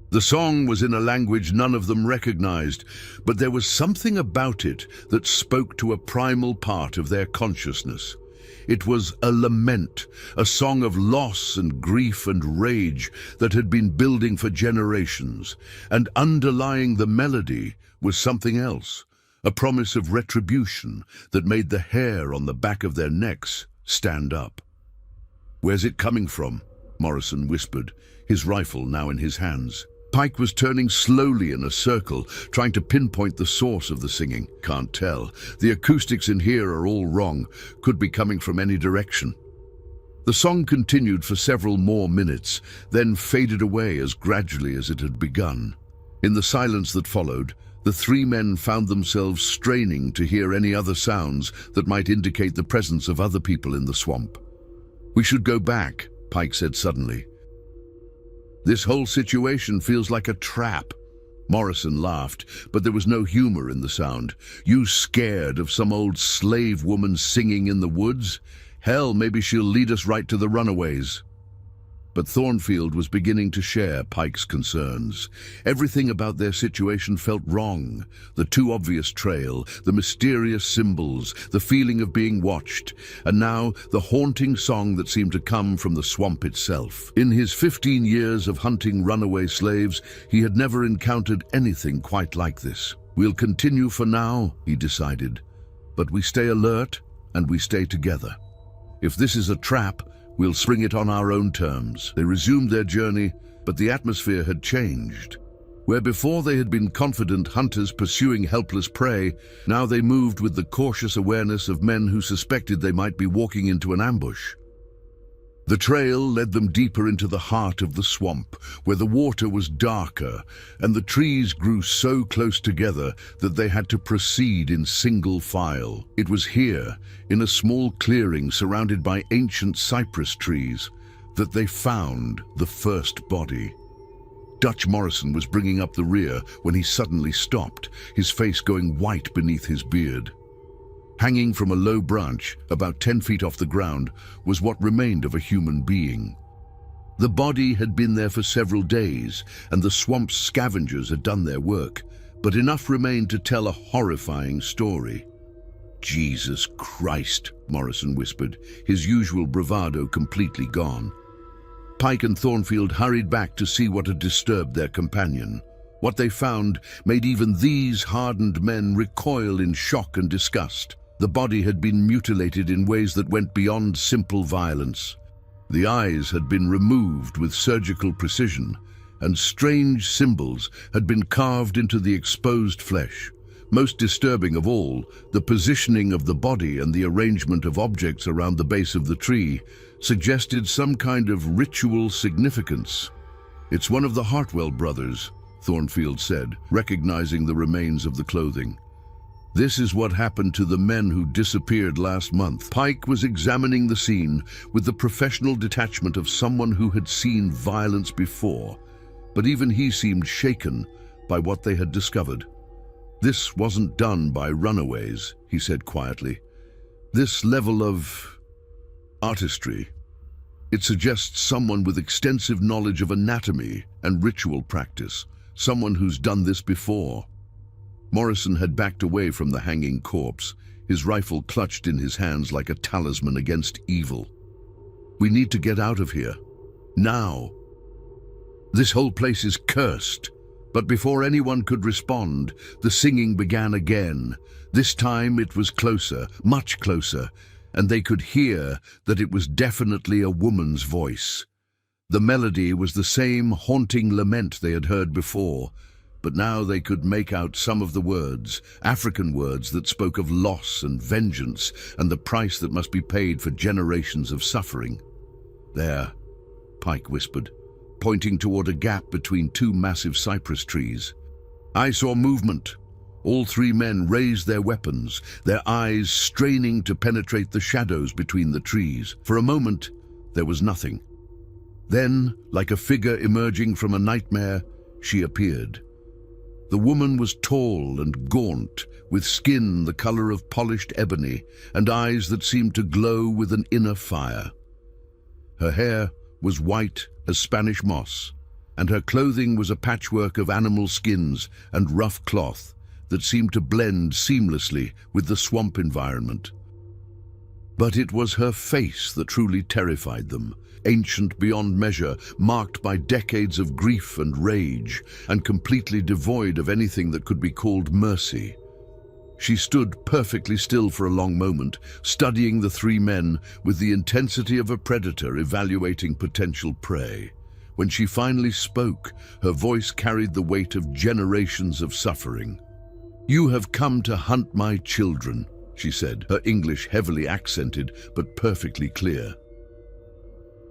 The song was in a language none of them recognized, but there was something about it that spoke to a primal part of their consciousness. It was a lament, a song of loss and grief and rage that had been building for generations, and underlying the melody was something else, a promise of retribution that made the hair on the back of their necks stand up. "Where's it coming from?" Morrison whispered, his rifle now in his hands. Pike was turning slowly in a circle, trying to pinpoint the source of the singing. Can't tell. The acoustics in here are all wrong. Could be coming from any direction. The song continued for several more minutes, then faded away as gradually as it had begun. In the silence that followed, the three men found themselves straining to hear any other sounds that might indicate the presence of other people in the swamp. "We should go back," Pike said suddenly. "This whole situation feels like a trap." Morrison laughed, but there was no humor in the sound. "You scared of some old slave woman singing in the woods? Hell, maybe she'll lead us right to the runaways." But Thornfield was beginning to share Pike's concerns. Everything about their situation felt wrong. The too obvious trail, the mysterious symbols, the feeling of being watched, and now the haunting song that seemed to come from the swamp itself. In his 15 years of hunting runaway slaves, he had never encountered anything quite like this. "We'll continue for now," he decided, "but we stay alert and we stay together. If this is a trap, we'll spring it on our own terms." They resumed their journey, but the atmosphere had changed. Where before they had been confident hunters pursuing helpless prey, now they moved with the cautious awareness of men who suspected they might be walking into an ambush. The trail led them deeper into the heart of the swamp, where the water was darker, and the trees grew so close together that they had to proceed in single file. It was here, in a small clearing surrounded by ancient cypress trees, that they found the first body. Dutch Morrison was bringing up the rear when he suddenly stopped, his face going white beneath his beard. Hanging from a low branch, about 10 feet off the ground, was what remained of a human being. The body had been there for several days, and the swamp's scavengers had done their work, but enough remained to tell a horrifying story. "Jesus Christ," Morrison whispered, his usual bravado completely gone. Pike and Thornfield hurried back to see what had disturbed their companion. What they found made even these hardened men recoil in shock and disgust. The body had been mutilated in ways that went beyond simple violence. The eyes had been removed with surgical precision, and strange symbols had been carved into the exposed flesh. Most disturbing of all, the positioning of the body and the arrangement of objects around the base of the tree suggested some kind of ritual significance. "It's one of the Hartwell brothers," Thornfield said, recognizing the remains of the clothing. "This is what happened to the men who disappeared last month." Pike was examining the scene with the professional detachment of someone who had seen violence before, but even he seemed shaken by what they had discovered. "This wasn't done by runaways," he said quietly. "This level of artistry, it suggests someone with extensive knowledge of anatomy and ritual practice, someone who's done this before." Morrison had backed away from the hanging corpse, his rifle clutched in his hands like a talisman against evil. "We need to get out of here. Now. This whole place is cursed." But before anyone could respond, the singing began again. This time it was closer, much closer, and they could hear that it was definitely a woman's voice. The melody was the same haunting lament they had heard before, but now they could make out some of the words, African words that spoke of loss and vengeance and the price that must be paid for generations of suffering. "There," Pike whispered, pointing toward a gap between two massive cypress trees. "I saw movement." All three men raised their weapons, their eyes straining to penetrate the shadows between the trees. For a moment, there was nothing. Then, like a figure emerging from a nightmare, she appeared. The woman was tall and gaunt, with skin the color of polished ebony and eyes that seemed to glow with an inner fire. Her hair was white as Spanish moss, and her clothing was a patchwork of animal skins and rough cloth that seemed to blend seamlessly with the swamp environment. But it was her face that truly terrified them, ancient beyond measure, marked by decades of grief and rage, and completely devoid of anything that could be called mercy. She stood perfectly still for a long moment, studying the three men with the intensity of a predator evaluating potential prey. When she finally spoke, her voice carried the weight of generations of suffering. "You have come to hunt my children," she said, her English heavily accented but perfectly clear.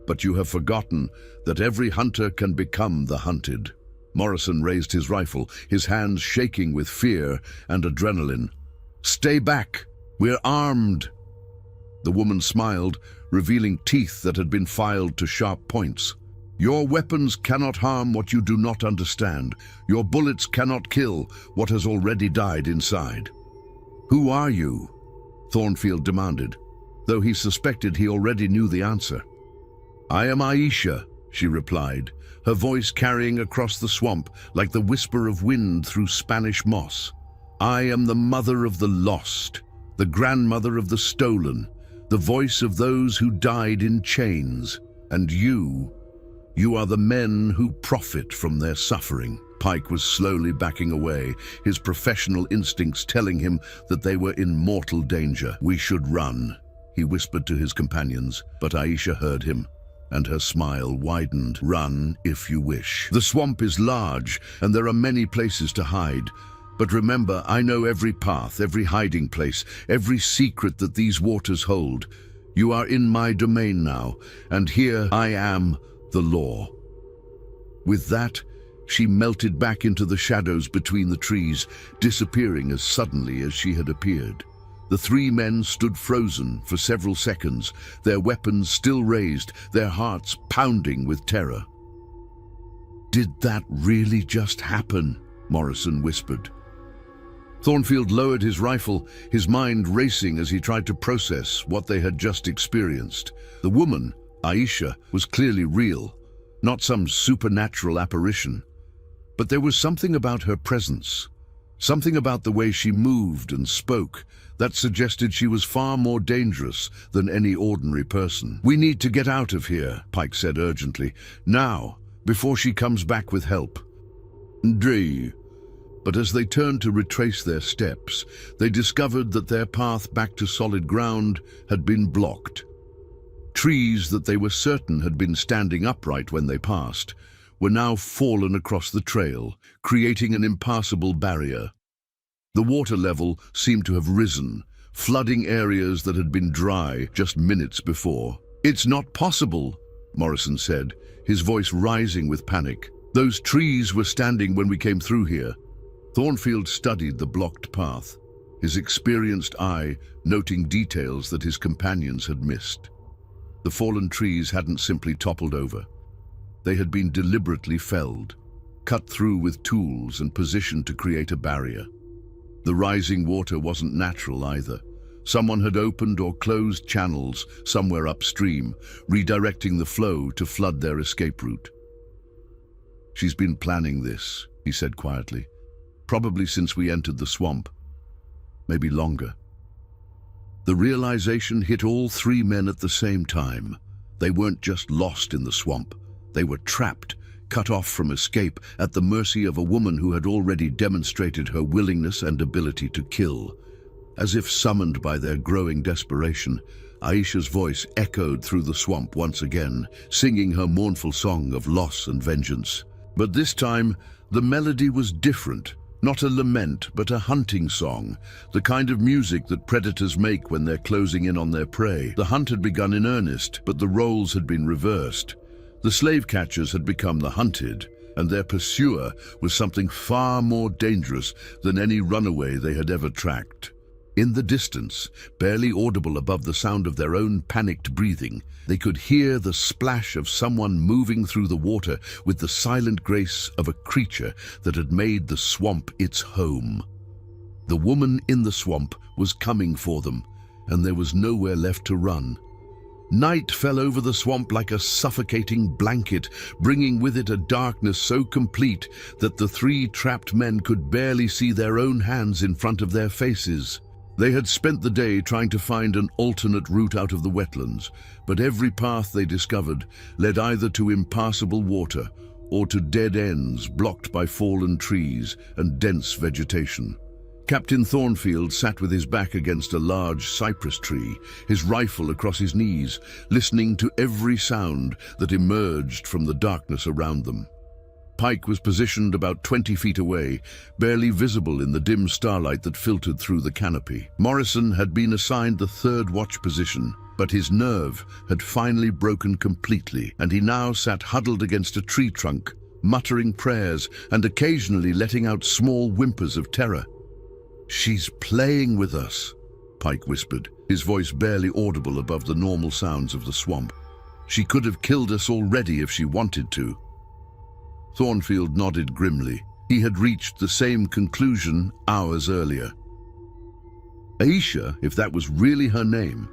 "But you have forgotten that every hunter can become the hunted." Morrison raised his rifle, his hands shaking with fear and adrenaline. "Stay back! We're armed!" The woman smiled, revealing teeth that had been filed to sharp points. "Your weapons cannot harm what you do not understand. Your bullets cannot kill what has already died inside." "Who are you?" Thornfield demanded, though he suspected he already knew the answer. "I am Aisha," she replied, her voice carrying across the swamp like the whisper of wind through Spanish moss. "I am the mother of the lost, the grandmother of the stolen, the voice of those who died in chains. And you are the men who profit from their suffering." Pike was slowly backing away, his professional instincts telling him that they were in mortal danger. "We should run," he whispered to his companions, but Aisha heard him, and her smile widened. "Run if you wish. The swamp is large, and there are many places to hide. But remember, I know every path, every hiding place, every secret that these waters hold. You are in my domain now, and here I am, the law." With that, she melted back into the shadows between the trees, disappearing as suddenly as she had appeared. The three men stood frozen for several seconds, their weapons still raised, their hearts pounding with terror. "Did that really just happen?" Morrison whispered. Thornfield lowered his rifle, his mind racing as he tried to process what they had just experienced. The woman, Aisha, was clearly real, not some supernatural apparition. But there was something about her presence, something about the way she moved and spoke, that suggested she was far more dangerous than any ordinary person. "We need to get out of here," Pike said urgently. "Now, before she comes back with help." "Dree." But as they turned to retrace their steps, they discovered that their path back to solid ground had been blocked. Trees that they were certain had been standing upright when they passed were now fallen across the trail, creating an impassable barrier. The water level seemed to have risen, flooding areas that had been dry just minutes before. "It's not possible," Morrison said, his voice rising with panic. "Those trees were standing when we came through here." Thornfield studied the blocked path, his experienced eye noting details that his companions had missed. The fallen trees hadn't simply toppled over. They had been deliberately felled, cut through with tools and positioned to create a barrier. The rising water wasn't natural either. Someone had opened or closed channels somewhere upstream, redirecting the flow to flood their escape route. "She's been planning this," he said quietly. "Probably since we entered the swamp. Maybe longer." The realization hit all three men at the same time. They weren't just lost in the swamp. They were trapped, cut off from escape, at the mercy of a woman who had already demonstrated her willingness and ability to kill. As if summoned by their growing desperation, Aisha's voice echoed through the swamp once again, singing her mournful song of loss and vengeance. But this time, the melody was different. Not a lament, but a hunting song, the kind of music that predators make when they're closing in on their prey. The hunt had begun in earnest, but the roles had been reversed. The slave catchers had become the hunted, and their pursuer was something far more dangerous than any runaway they had ever tracked. In the distance, barely audible above the sound of their own panicked breathing, they could hear the splash of someone moving through the water with the silent grace of a creature that had made the swamp its home. The woman in the swamp was coming for them, and there was nowhere left to run. Night fell over the swamp like a suffocating blanket, bringing with it a darkness so complete that the three trapped men could barely see their own hands in front of their faces. They had spent the day trying to find an alternate route out of the wetlands, but every path they discovered led either to impassable water or to dead ends blocked by fallen trees and dense vegetation. Captain Thornfield sat with his back against a large cypress tree, his rifle across his knees, listening to every sound that emerged from the darkness around them. Pike was positioned about 20 feet away, barely visible in the dim starlight that filtered through the canopy. Morrison had been assigned the third watch position, but his nerve had finally broken completely, and he now sat huddled against a tree trunk, muttering prayers and occasionally letting out small whimpers of terror. "She's playing with us," Pike whispered, his voice barely audible above the normal sounds of the swamp. "She could have killed us already if she wanted to." Thornfield nodded grimly. He had reached the same conclusion hours earlier. Aisha, if that was really her name,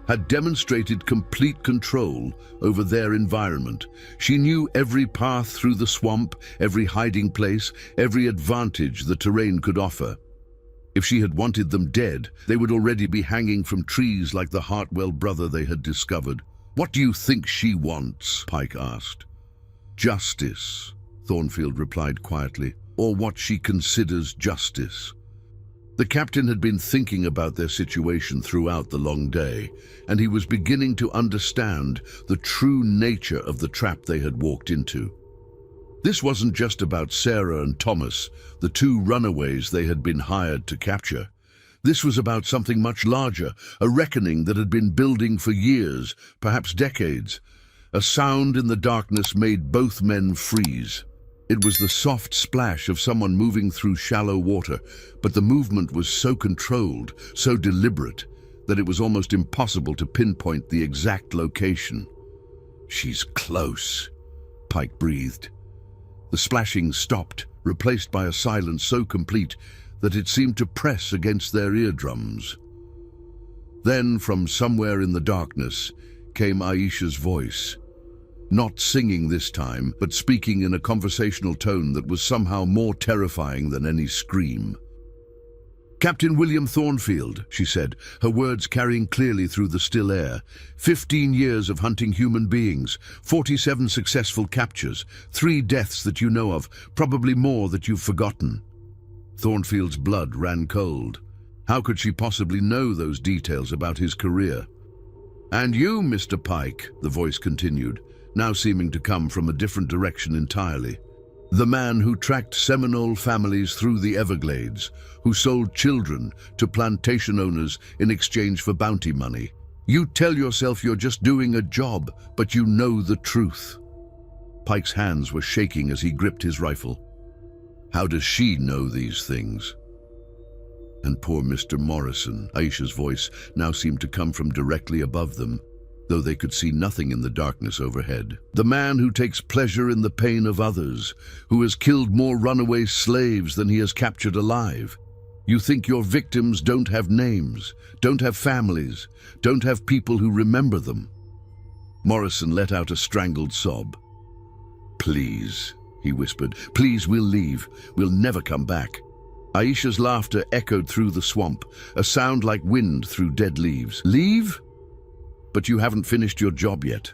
had demonstrated complete control over their environment. She knew every path through the swamp, every hiding place, every advantage the terrain could offer. If she had wanted them dead, they would already be hanging from trees like the Hartwell brother they had discovered. "What do you think she wants?" Pike asked. "Justice," Thornfield replied quietly, "or what she considers justice." The captain had been thinking about their situation throughout the long day, and he was beginning to understand the true nature of the trap they had walked into. This wasn't just about Sarah and Thomas, the two runaways they had been hired to capture. This was about something much larger, a reckoning that had been building for years, perhaps decades. A sound in the darkness made both men freeze. It was the soft splash of someone moving through shallow water, but the movement was so controlled, so deliberate, that it was almost impossible to pinpoint the exact location. "She's close," Pike breathed. The splashing stopped, replaced by a silence so complete that it seemed to press against their eardrums. Then, from somewhere in the darkness, came Aisha's voice. Not singing this time, but speaking in a conversational tone that was somehow more terrifying than any scream. "Captain William Thornfield," she said, her words carrying clearly through the still air. 15 years of hunting human beings, 47 successful captures, 3 deaths that you know of, probably more that you've forgotten." Thornfield's blood ran cold. How could she possibly know those details about his career? "And you, Mr. Pike," the voice continued, now seeming to come from a different direction entirely. "The man who tracked Seminole families through the Everglades, who sold children to plantation owners in exchange for bounty money. You tell yourself you're just doing a job, but you know the truth." Pike's hands were shaking as he gripped his rifle. "How does she know these things?" "And poor Mr. Morrison," Aisha's voice now seemed to come from directly above them, though they could see nothing in the darkness overhead. "The man who takes pleasure in the pain of others, who has killed more runaway slaves than he has captured alive. You think your victims don't have names, don't have families, don't have people who remember them." Morrison let out a strangled sob. "Please," he whispered, "please, we'll leave. We'll never come back." Aisha's laughter echoed through the swamp, a sound like wind through dead leaves. "Leave? But you haven't finished your job yet.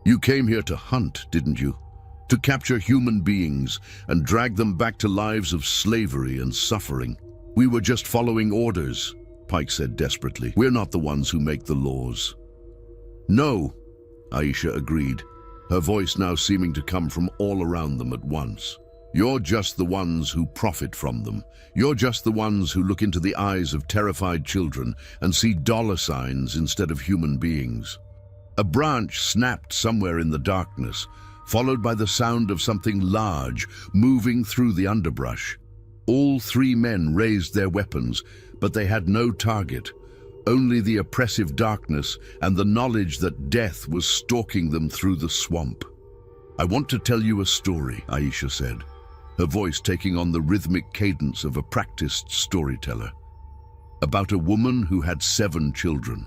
You came here to hunt, didn't you? To capture human beings and drag them back to lives of slavery and suffering. We were just following orders," Pike said desperately. "We're not the ones who make the laws." "No," Aisha agreed, her voice now seeming to come from all around them at once. "You're just the ones who profit from them. You're just the ones who look into the eyes of terrified children and see dollar signs instead of human beings." A branch snapped somewhere in the darkness, followed by the sound of something large moving through the underbrush. All 3 men raised their weapons, but they had no target, only the oppressive darkness and the knowledge that death was stalking them through the swamp. "I want to tell you a story," Aisha said, her voice taking on the rhythmic cadence of a practiced storyteller. "About a woman who had 7 children.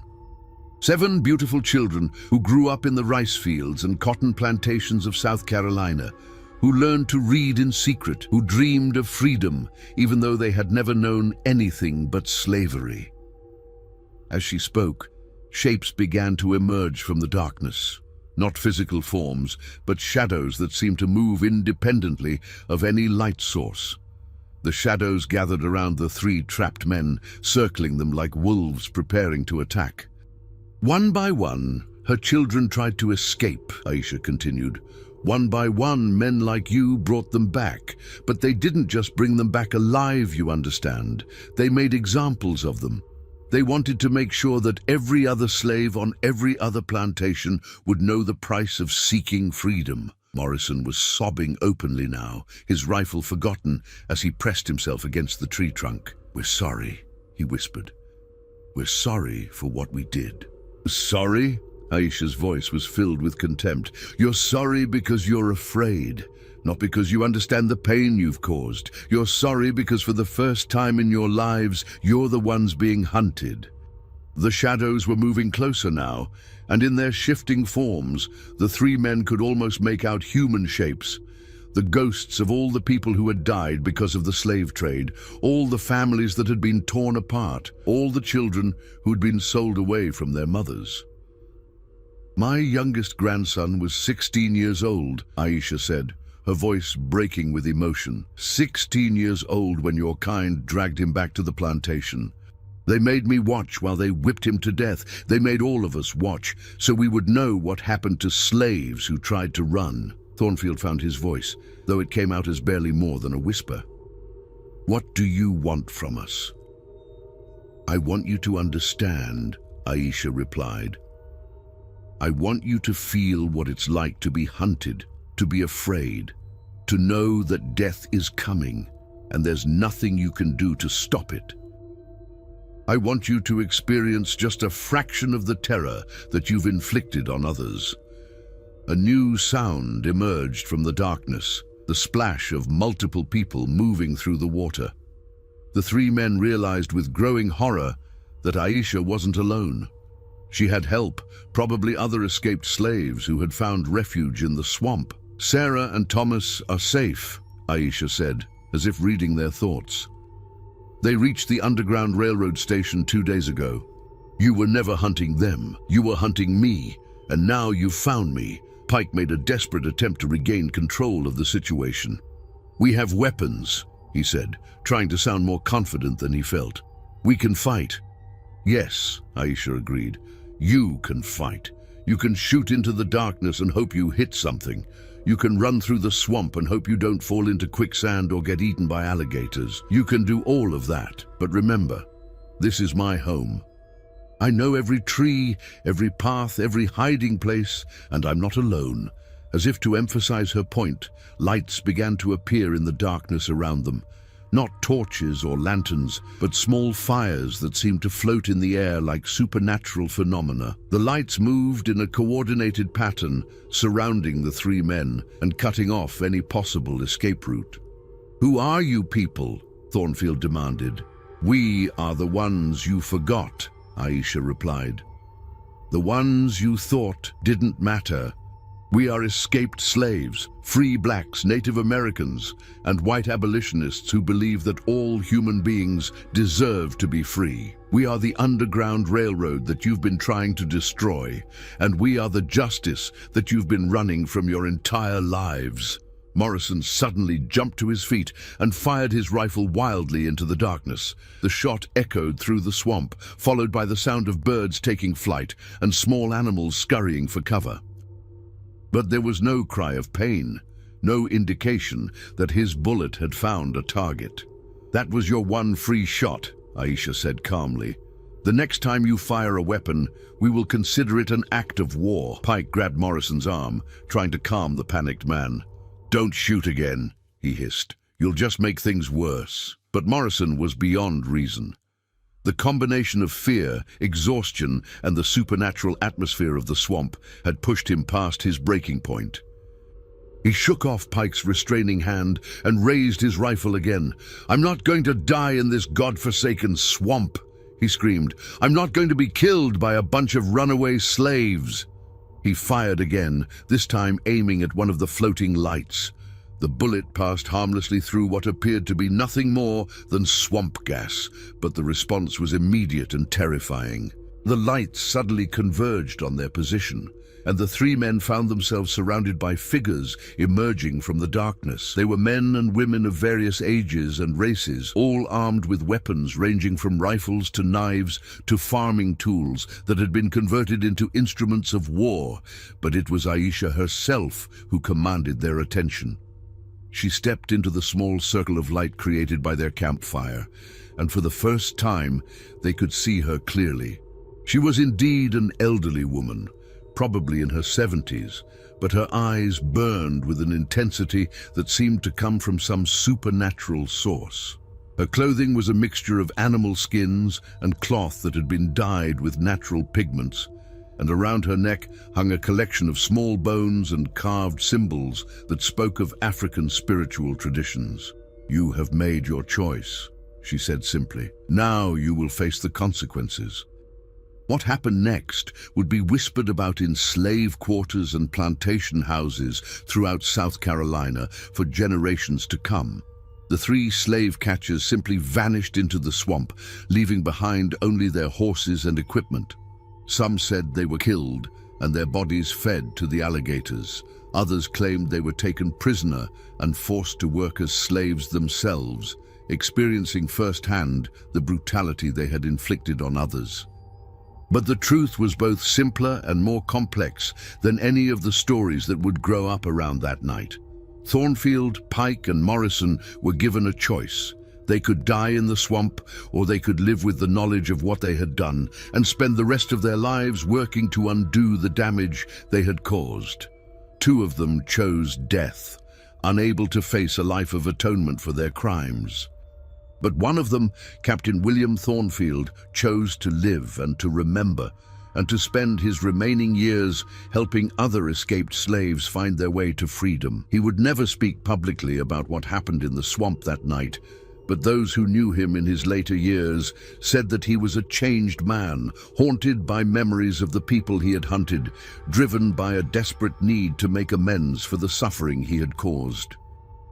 7 beautiful children who grew up in the rice fields and cotton plantations of South Carolina, who learned to read in secret, who dreamed of freedom, even though they had never known anything but slavery." As she spoke, shapes began to emerge from the darkness. Not physical forms, but shadows that seemed to move independently of any light source. The shadows gathered around the three trapped men, circling them like wolves preparing to attack. One by one, her children tried to escape, Aisha continued. One by one, men like you brought them back. But they didn't just bring them back alive, you understand. They made examples of them. They wanted to make sure that every other slave on every other plantation would know the price of seeking freedom. Morrison was sobbing openly now, his rifle forgotten as he pressed himself against the tree trunk. "We're sorry," he whispered. "We're sorry for what we did." "Sorry?" Aisha's voice was filled with contempt. "You're sorry because you're afraid, not because you understand the pain you've caused. You're sorry because for the first time in your lives, you're the ones being hunted." The shadows were moving closer now, and in their shifting forms, the three men could almost make out human shapes. The ghosts of all the people who had died because of the slave trade, all the families that had been torn apart, all the children who had been sold away from their mothers. "My youngest grandson was 16 years old, Aisha said, her voice breaking with emotion. 16 years old when your kind dragged him back to the plantation. They made me watch while they whipped him to death. They made all of us watch, so we would know what happened to slaves who tried to run." Thornfield found his voice, though it came out as barely more than a whisper. "What do you want from us?" "I want you to understand," Aisha replied. "I want you to feel what it's like to be hunted, to be afraid, to know that death is coming, and there's nothing you can do to stop it. I want you to experience just a fraction of the terror that you've inflicted on others." A new sound emerged from the darkness, the splash of multiple people moving through the water. The three men realized with growing horror that Aisha wasn't alone. She had help, probably other escaped slaves who had found refuge in the swamp. "Sarah and Thomas are safe," Aisha said, as if reading their thoughts. "They reached the Underground Railroad station 2 days ago. You were never hunting them, you were hunting me, and now you've found me." Pike made a desperate attempt to regain control of the situation. "We have weapons," he said, trying to sound more confident than he felt. "We can fight." "Yes," Aisha agreed. "You can fight. You can shoot into the darkness and hope you hit something. You can run through the swamp and hope you don't fall into quicksand or get eaten by alligators. You can do all of that. But remember, this is my home. I know every tree, every path, every hiding place, and I'm not alone." As if to emphasize her point, lights began to appear in the darkness around them. Not torches or lanterns, but small fires that seemed to float in the air like supernatural phenomena. The lights moved in a coordinated pattern, surrounding the three men and cutting off any possible escape route. "Who are you people?" Thornfield demanded. "We are the ones you forgot," Aisha replied. "The ones you thought didn't matter. We are escaped slaves, free blacks, Native Americans, and white abolitionists who believe that all human beings deserve to be free. We are the Underground Railroad that you've been trying to destroy, and we are the justice that you've been running from your entire lives." Morrison suddenly jumped to his feet and fired his rifle wildly into the darkness. The shot echoed through the swamp, followed by the sound of birds taking flight and small animals scurrying for cover. But there was no cry of pain, no indication that his bullet had found a target. "That was your one free shot," Aisha said calmly. "The next time you fire a weapon, we will consider it an act of war." Pike grabbed Morrison's arm, trying to calm the panicked man. "Don't shoot again," he hissed. "You'll just make things worse." But Morrison was beyond reason. The combination of fear, exhaustion, and the supernatural atmosphere of the swamp had pushed him past his breaking point. He shook off Pike's restraining hand and raised his rifle again. "I'm not going to die in this godforsaken swamp," he screamed. "I'm not going to be killed by a bunch of runaway slaves." He fired again, this time aiming at one of the floating lights. The bullet passed harmlessly through what appeared to be nothing more than swamp gas, but the response was immediate and terrifying. The lights suddenly converged on their position, and the three men found themselves surrounded by figures emerging from the darkness. They were men and women of various ages and races, all armed with weapons ranging from rifles to knives to farming tools that had been converted into instruments of war. But it was Aisha herself who commanded their attention. She stepped into the small circle of light created by their campfire, and for the first time they could see her clearly. She was indeed an elderly woman, probably in her 70s, but her eyes burned with an intensity that seemed to come from some supernatural source. Her clothing was a mixture of animal skins and cloth that had been dyed with natural pigments, and around her neck hung a collection of small bones and carved symbols that spoke of African spiritual traditions. "You have made your choice," she said simply. "Now you will face the consequences." What happened next would be whispered about in slave quarters and plantation houses throughout South Carolina for generations to come. The three slave catchers simply vanished into the swamp, leaving behind only their horses and equipment. Some said they were killed and their bodies fed to the alligators. Others claimed they were taken prisoner and forced to work as slaves themselves, experiencing firsthand the brutality they had inflicted on others. But the truth was both simpler and more complex than any of the stories that would grow up around that night. Thornfield, Pike, and Morrison were given a choice. They could die in the swamp, or they could live with the knowledge of what they had done and spend the rest of their lives working to undo the damage they had caused. Two of them chose death, unable to face a life of atonement for their crimes. But one of them, Captain William Thornfield, chose to live and to remember, and to spend his remaining years helping other escaped slaves find their way to freedom. He would never speak publicly about what happened in the swamp that night, but those who knew him in his later years said that he was a changed man, haunted by memories of the people he had hunted, driven by a desperate need to make amends for the suffering he had caused.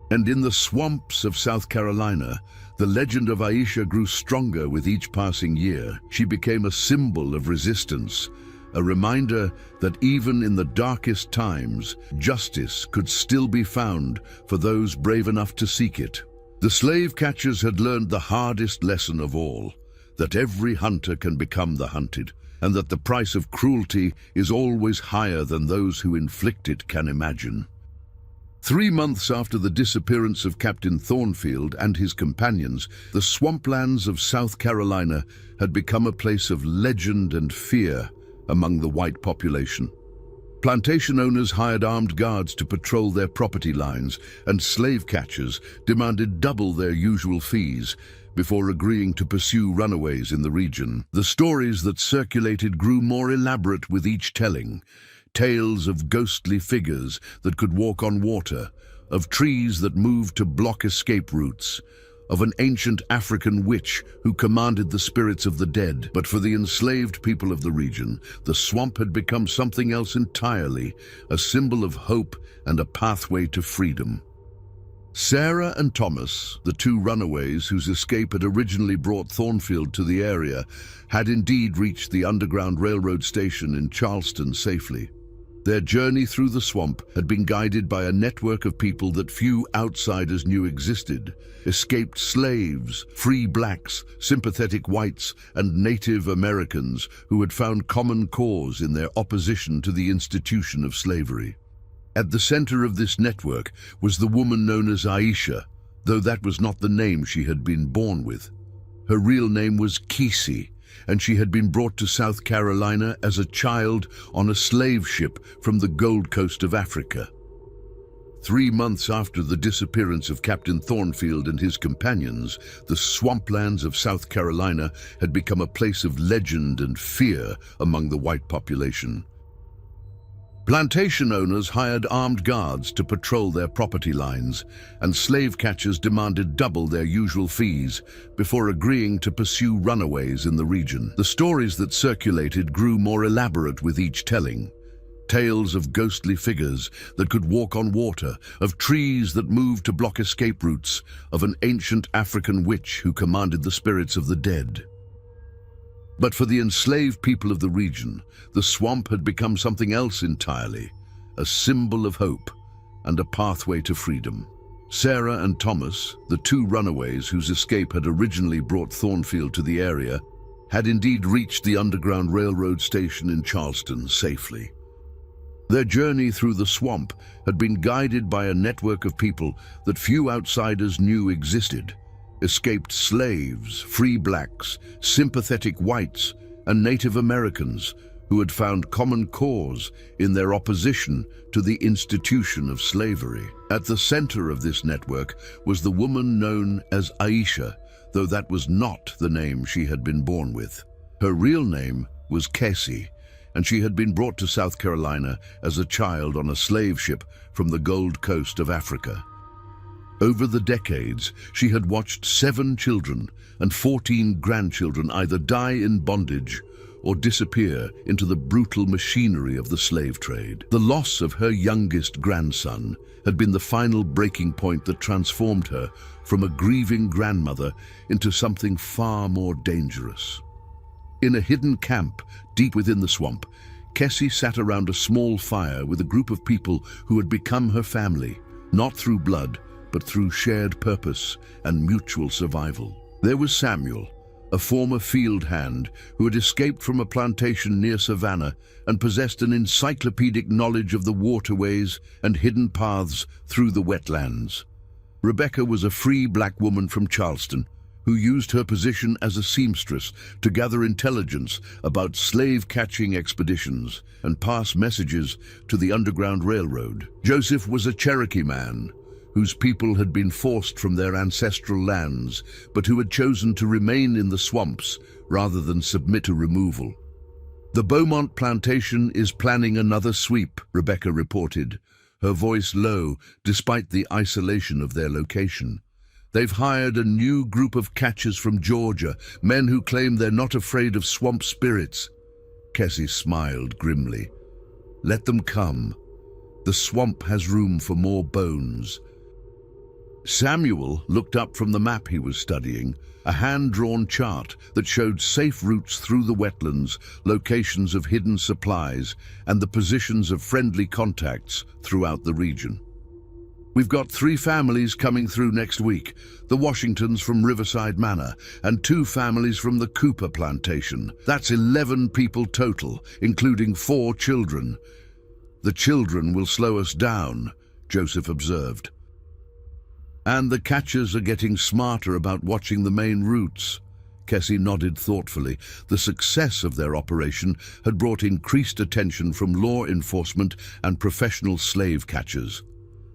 And in the swamps of South Carolina, the legend of Aisha grew stronger with each passing year. She became a symbol of resistance, a reminder that even in the darkest times, justice could still be found for those brave enough to seek it. The slave catchers had learned the hardest lesson of all, that every hunter can become the hunted, and that the price of cruelty is always higher than those who inflict it can imagine. 3 months after the disappearance of Captain Thornfield and his companions, the swamplands of South Carolina had become a place of legend and fear among the white population. Plantation owners hired armed guards to patrol their property lines, and slave catchers demanded double their usual fees before agreeing to pursue runaways in the region. The stories that circulated grew more elaborate with each telling. Tales of ghostly figures that could walk on water, of trees that moved to block escape routes, of an ancient African witch who commanded the spirits of the dead. But for the enslaved people of the region, the swamp had become something else entirely, a symbol of hope and a pathway to freedom. Sarah and Thomas, the two runaways whose escape had originally brought Thornfield to the area, had indeed reached the Underground Railroad station in Charleston safely. Their journey through the swamp had been guided by a network of people that few outsiders knew existed: escaped slaves, free blacks, sympathetic whites, and Native Americans who had found common cause in their opposition to the institution of slavery. At the center of this network was the woman known as Aisha, though that was not the name she had been born with. Her real name was Kesey, and she had been brought to South Carolina as a child on a slave ship from the Gold Coast of Africa. 3 months after the disappearance of Captain Thornfield and his companions, the swamplands of South Carolina had become a place of legend and fear among the white population. Plantation owners hired armed guards to patrol their property lines, and slave catchers demanded double their usual fees before agreeing to pursue runaways in the region. The stories that circulated grew more elaborate with each telling. Tales of ghostly figures that could walk on water, of trees that moved to block escape routes, of an ancient African witch who commanded the spirits of the dead. But for the enslaved people of the region, the swamp had become something else entirely, a symbol of hope and a pathway to freedom. Sarah and Thomas, the two runaways whose escape had originally brought Thornfield to the area, had indeed reached the Underground Railroad station in Charleston safely. Their journey through the swamp had been guided by a network of people that few outsiders knew existed: escaped slaves, free blacks, sympathetic whites, and Native Americans who had found common cause in their opposition to the institution of slavery. At the center of this network was the woman known as Aisha, though that was not the name she had been born with. Her real name was Casey, and she had been brought to South Carolina as a child on a slave ship from the Gold Coast of Africa. Over the decades, she had watched 7 children and 14 grandchildren either die in bondage or disappear into the brutal machinery of the slave trade. The loss of her youngest grandson had been the final breaking point that transformed her from a grieving grandmother into something far more dangerous. In a hidden camp deep within the swamp, Cassie sat around a small fire with a group of people who had become her family, not through blood, but through shared purpose and mutual survival. There was Samuel, a former field hand who had escaped from a plantation near Savannah and possessed an encyclopedic knowledge of the waterways and hidden paths through the wetlands. Rebecca was a free black woman from Charleston who used her position as a seamstress to gather intelligence about slave-catching expeditions and pass messages to the Underground Railroad. Joseph was a Cherokee man whose people had been forced from their ancestral lands, but who had chosen to remain in the swamps rather than submit to removal. "The Beaumont plantation is planning another sweep," Rebecca reported, her voice low despite the isolation of their location. "They've hired a new group of catchers from Georgia, men who claim they're not afraid of swamp spirits." Cassie smiled grimly. "Let them come. The swamp has room for more bones." Samuel looked up from the map he was studying, a hand-drawn chart that showed safe routes through the wetlands, locations of hidden supplies, and the positions of friendly contacts throughout the region. "We've got 3 families coming through next week, the Washingtons from Riverside Manor, and 2 families from the Cooper plantation. That's 11 people total, including 4 children. The children will slow us down," Joseph observed. "And the catchers are getting smarter about watching the main routes." Cassie nodded thoughtfully. The success of their operation had brought increased attention from law enforcement and professional slave catchers.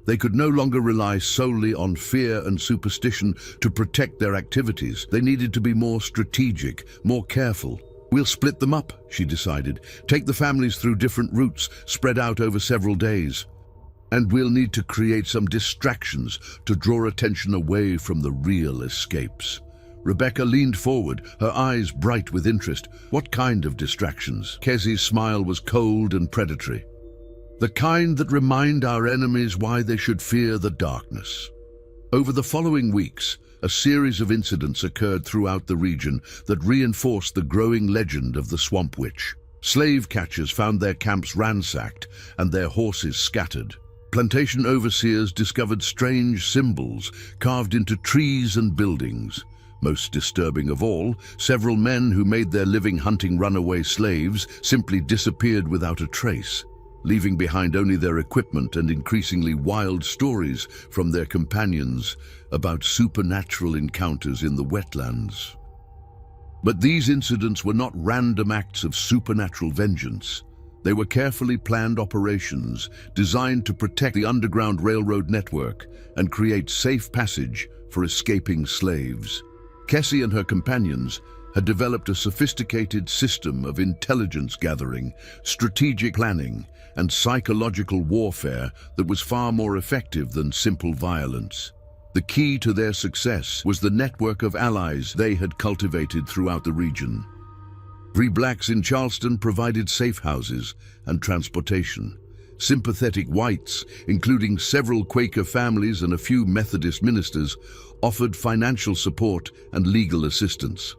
They could no longer rely solely on fear and superstition to protect their activities. They needed to be more strategic, more careful. "We'll split them up," she decided. "Take the families through different routes, spread out over several days. And we'll need to create some distractions to draw attention away from the real escapes." Rebecca leaned forward, her eyes bright with interest. "What kind of distractions?" Cassie's smile was cold and predatory. "The kind that remind our enemies why they should fear the darkness." Over the following weeks, a series of incidents occurred throughout the region that reinforced the growing legend of the Swamp Witch. Slave catchers found their camps ransacked and their horses scattered. Plantation overseers discovered strange symbols carved into trees and buildings. Most disturbing of all, several men who made their living hunting runaway slaves simply disappeared without a trace, leaving behind only their equipment and increasingly wild stories from their companions about supernatural encounters in the wetlands. But these incidents were not random acts of supernatural vengeance. They were carefully planned operations designed to protect the Underground Railroad network and create safe passage for escaping slaves. Cassie and her companions had developed a sophisticated system of intelligence gathering, strategic planning, and psychological warfare that was far more effective than simple violence. The key to their success was the network of allies they had cultivated throughout the region. Free blacks in Charleston provided safe houses and transportation. Sympathetic whites, including several Quaker families and a few Methodist ministers, offered financial support and legal assistance.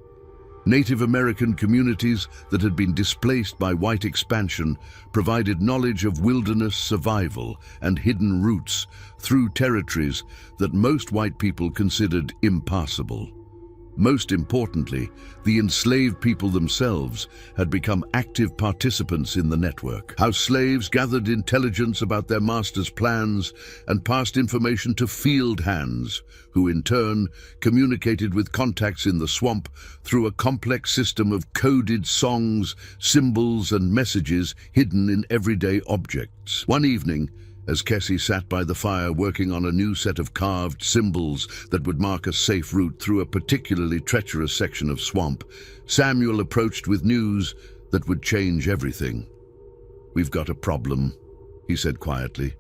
Native American communities that had been displaced by white expansion provided knowledge of wilderness survival and hidden routes through territories that most white people considered impassable. Most importantly, the enslaved people themselves had become active participants in the network. How slaves gathered intelligence about their masters' plans and passed information to field hands, who in turn communicated with contacts in the swamp through a complex system of coded songs, symbols, and messages hidden in everyday objects. One evening, as Kessie sat by the fire working on a new set of carved symbols that would mark a safe route through a particularly treacherous section of swamp, Samuel approached with news that would change everything. "We've got a problem," he said quietly.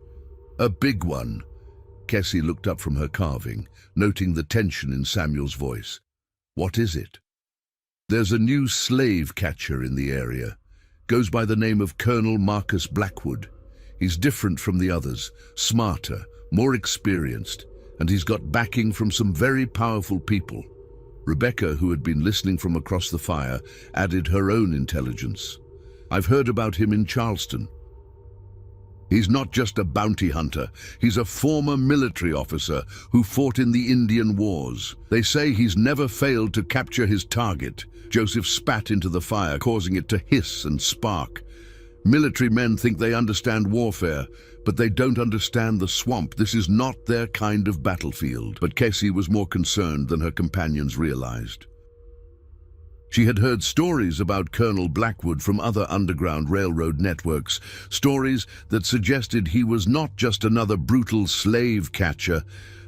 "A big one." Kessie looked up from her carving, noting the tension in Samuel's voice. "What is it?" "There's a new slave catcher in the area. Goes by the name of Colonel Marcus Blackwood. He's different from the others, smarter, more experienced, and he's got backing from some very powerful people." Rebecca, who had been listening from across the fire, added her own intelligence. "I've heard about him in Charleston. He's not just a bounty hunter, he's a former military officer who fought in the Indian Wars. They say he's never failed to capture his target." Joseph spat into the fire, causing it to hiss and spark. "Military men think they understand warfare, but they don't understand the swamp. This is not their kind of battlefield." But Kessie was more concerned than her companions realized. She had heard stories about Colonel Blackwood from other underground railroad networks, stories that suggested he was not just another brutal slave catcher,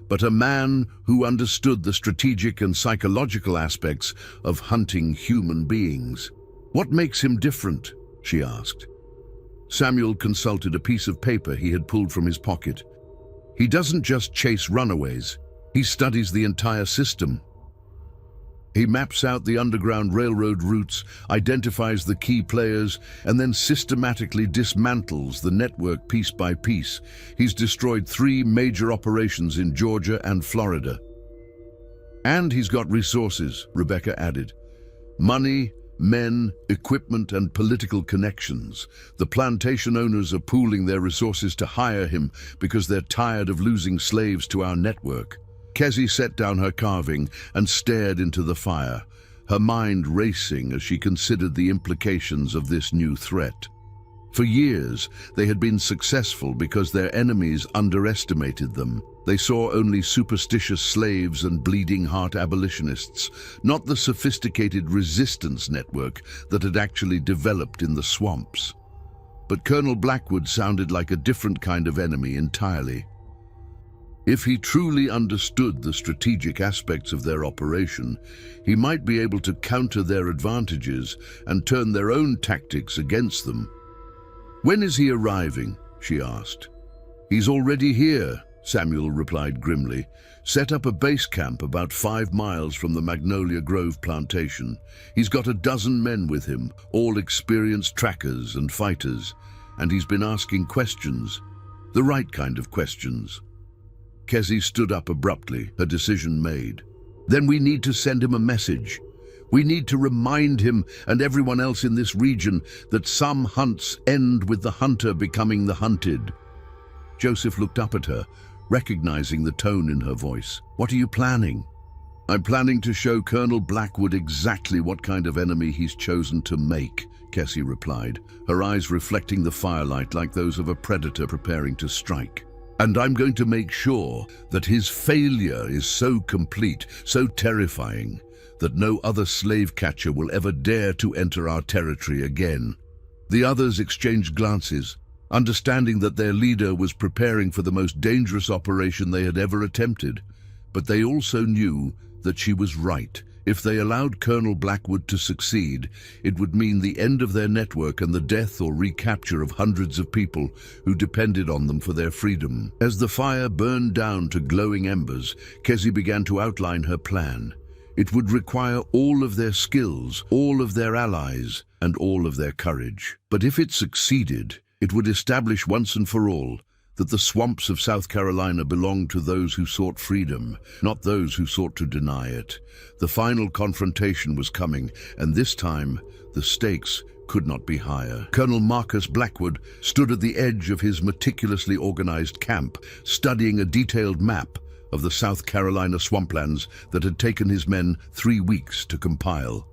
but a man who understood the strategic and psychological aspects of hunting human beings. "What makes him different?" she asked. Samuel consulted a piece of paper he had pulled from his pocket. "He doesn't just chase runaways, he studies the entire system. He maps out the underground railroad routes, identifies the key players, and then systematically dismantles the network piece by piece. He's destroyed 3 major operations in Georgia and Florida. And he's got resources," Rebecca added. "Money, men, equipment, and political connections. The plantation owners are pooling their resources to hire him because they're tired of losing slaves to our network." Kessie set down her carving and stared into the fire, her mind racing as she considered the implications of this new threat. For years, they had been successful because their enemies underestimated them. They saw only superstitious slaves and bleeding heart abolitionists, not the sophisticated resistance network that had actually developed in the swamps. But Colonel Blackwood sounded like a different kind of enemy entirely. If he truly understood the strategic aspects of their operation, he might be able to counter their advantages and turn their own tactics against them. "When is he arriving?" she asked. "He's already here," Samuel replied grimly. "Set up a base camp about 5 miles from the Magnolia Grove plantation. He's got 12 men with him, all experienced trackers and fighters, and he's been asking questions, the right kind of questions." Kessie stood up abruptly, her decision made. "Then we need to send him a message. We need to remind him and everyone else in this region that some hunts end with the hunter becoming the hunted." Joseph looked up at her, recognizing the tone in her voice. "What are you planning?" "I'm planning to show Colonel Blackwood exactly what kind of enemy he's chosen to make," Kessie replied, her eyes reflecting the firelight like those of a predator preparing to strike. "And I'm going to make sure that his failure is so complete, so terrifying, that no other slave catcher will ever dare to enter our territory again." The others exchanged glances, understanding that their leader was preparing for the most dangerous operation they had ever attempted. But they also knew that she was right. If they allowed Colonel Blackwood to succeed, it would mean the end of their network and the death or recapture of hundreds of people who depended on them for their freedom. As the fire burned down to glowing embers, Kessie began to outline her plan. It would require all of their skills, all of their allies, and all of their courage. But if it succeeded, it would establish once and for all that the swamps of South Carolina belonged to those who sought freedom, not those who sought to deny it. The final confrontation was coming, and this time the stakes could not be higher. Colonel Marcus Blackwood stood at the edge of his meticulously organized camp, studying a detailed map of the South Carolina swamplands that had taken his men 3 weeks to compile.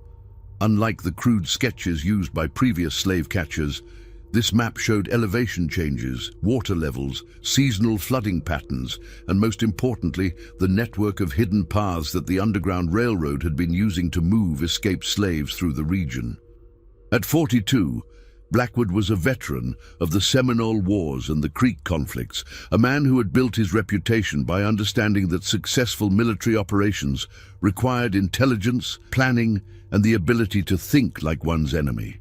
Unlike the crude sketches used by previous slave catchers, this map showed elevation changes, water levels, seasonal flooding patterns, and most importantly, the network of hidden paths that the Underground Railroad had been using to move escaped slaves through the region. At 42, Blackwood was a veteran of the Seminole Wars and the Creek conflicts, a man who had built his reputation by understanding that successful military operations required intelligence, planning, and the ability to think like one's enemy.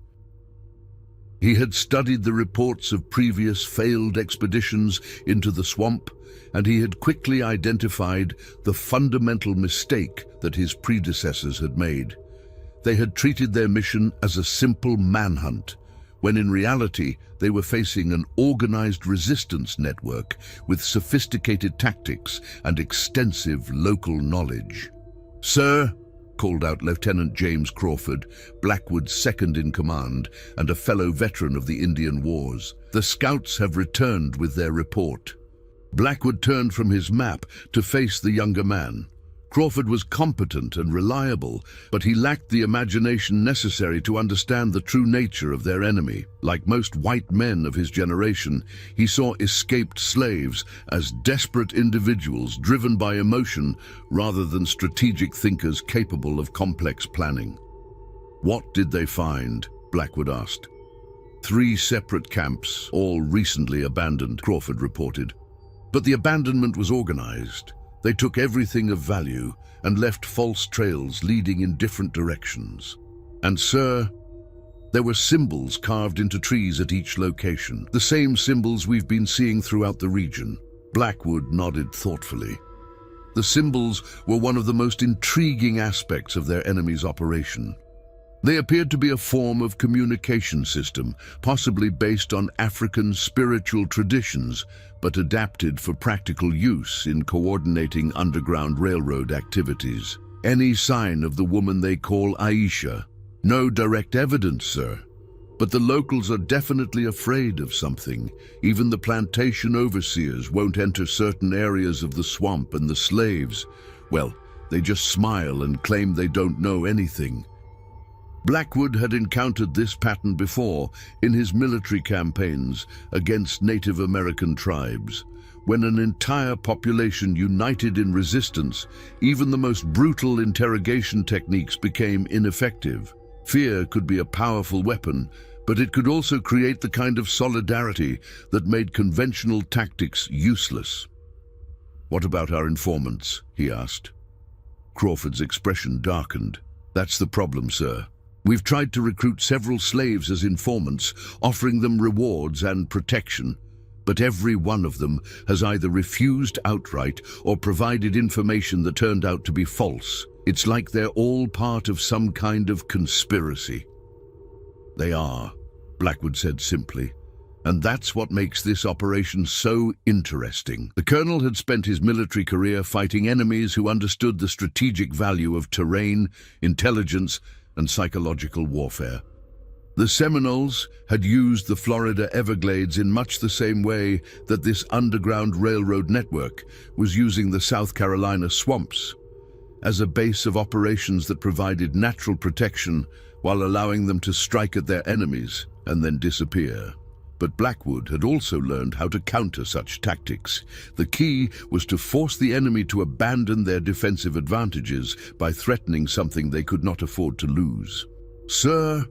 He had studied the reports of previous failed expeditions into the swamp, and he had quickly identified the fundamental mistake that his predecessors had made. They had treated their mission as a simple manhunt, when in reality they were facing an organized resistance network with sophisticated tactics and extensive local knowledge. "Sir," called out Lieutenant James Crawford, Blackwood's second in command and a fellow veteran of the Indian Wars, "the scouts have returned with their report." Blackwood turned from his map to face the younger man. Crawford was competent and reliable, but he lacked the imagination necessary to understand the true nature of their enemy. Like most white men of his generation, he saw escaped slaves as desperate individuals driven by emotion rather than strategic thinkers capable of complex planning. "What did they find?" Blackwood asked. 3 separate camps, all recently abandoned," Crawford reported. "But the abandonment was organized. They took everything of value and left false trails leading in different directions. And, sir, there were symbols carved into trees at each location, the same symbols we've been seeing throughout the region." Blackwood nodded thoughtfully. The symbols were one of the most intriguing aspects of their enemy's operation. They appeared to be a form of communication system, possibly based on African spiritual traditions, but adapted for practical use in coordinating Underground Railroad activities. "Any sign of the woman they call Aisha?" "No direct evidence, sir. But the locals are definitely afraid of something. Even the plantation overseers won't enter certain areas of the swamp, and the slaves, well, they just smile and claim they don't know anything." Blackwood had encountered this pattern before in his military campaigns against Native American tribes. When an entire population united in resistance, even the most brutal interrogation techniques became ineffective. Fear could be a powerful weapon, but it could also create the kind of solidarity that made conventional tactics useless. "What about our informants?" he asked. Crawford's expression darkened. "That's the problem, sir. We've tried to recruit several slaves as informants, offering them rewards and protection, but every one of them has either refused outright or provided information that turned out to be false. It's like they're all part of some kind of conspiracy." "They are," Blackwood said simply, "and that's what makes this operation so interesting." The colonel had spent his military career fighting enemies who understood the strategic value of terrain, intelligence, and psychological warfare. The Seminoles had used the Florida Everglades in much the same way that this Underground Railroad network was using the South Carolina swamps, as a base of operations that provided natural protection while allowing them to strike at their enemies and then disappear. But Blackwood had also learned how to counter such tactics. The key was to force the enemy to abandon their defensive advantages by threatening something they could not afford to lose. "Sir,"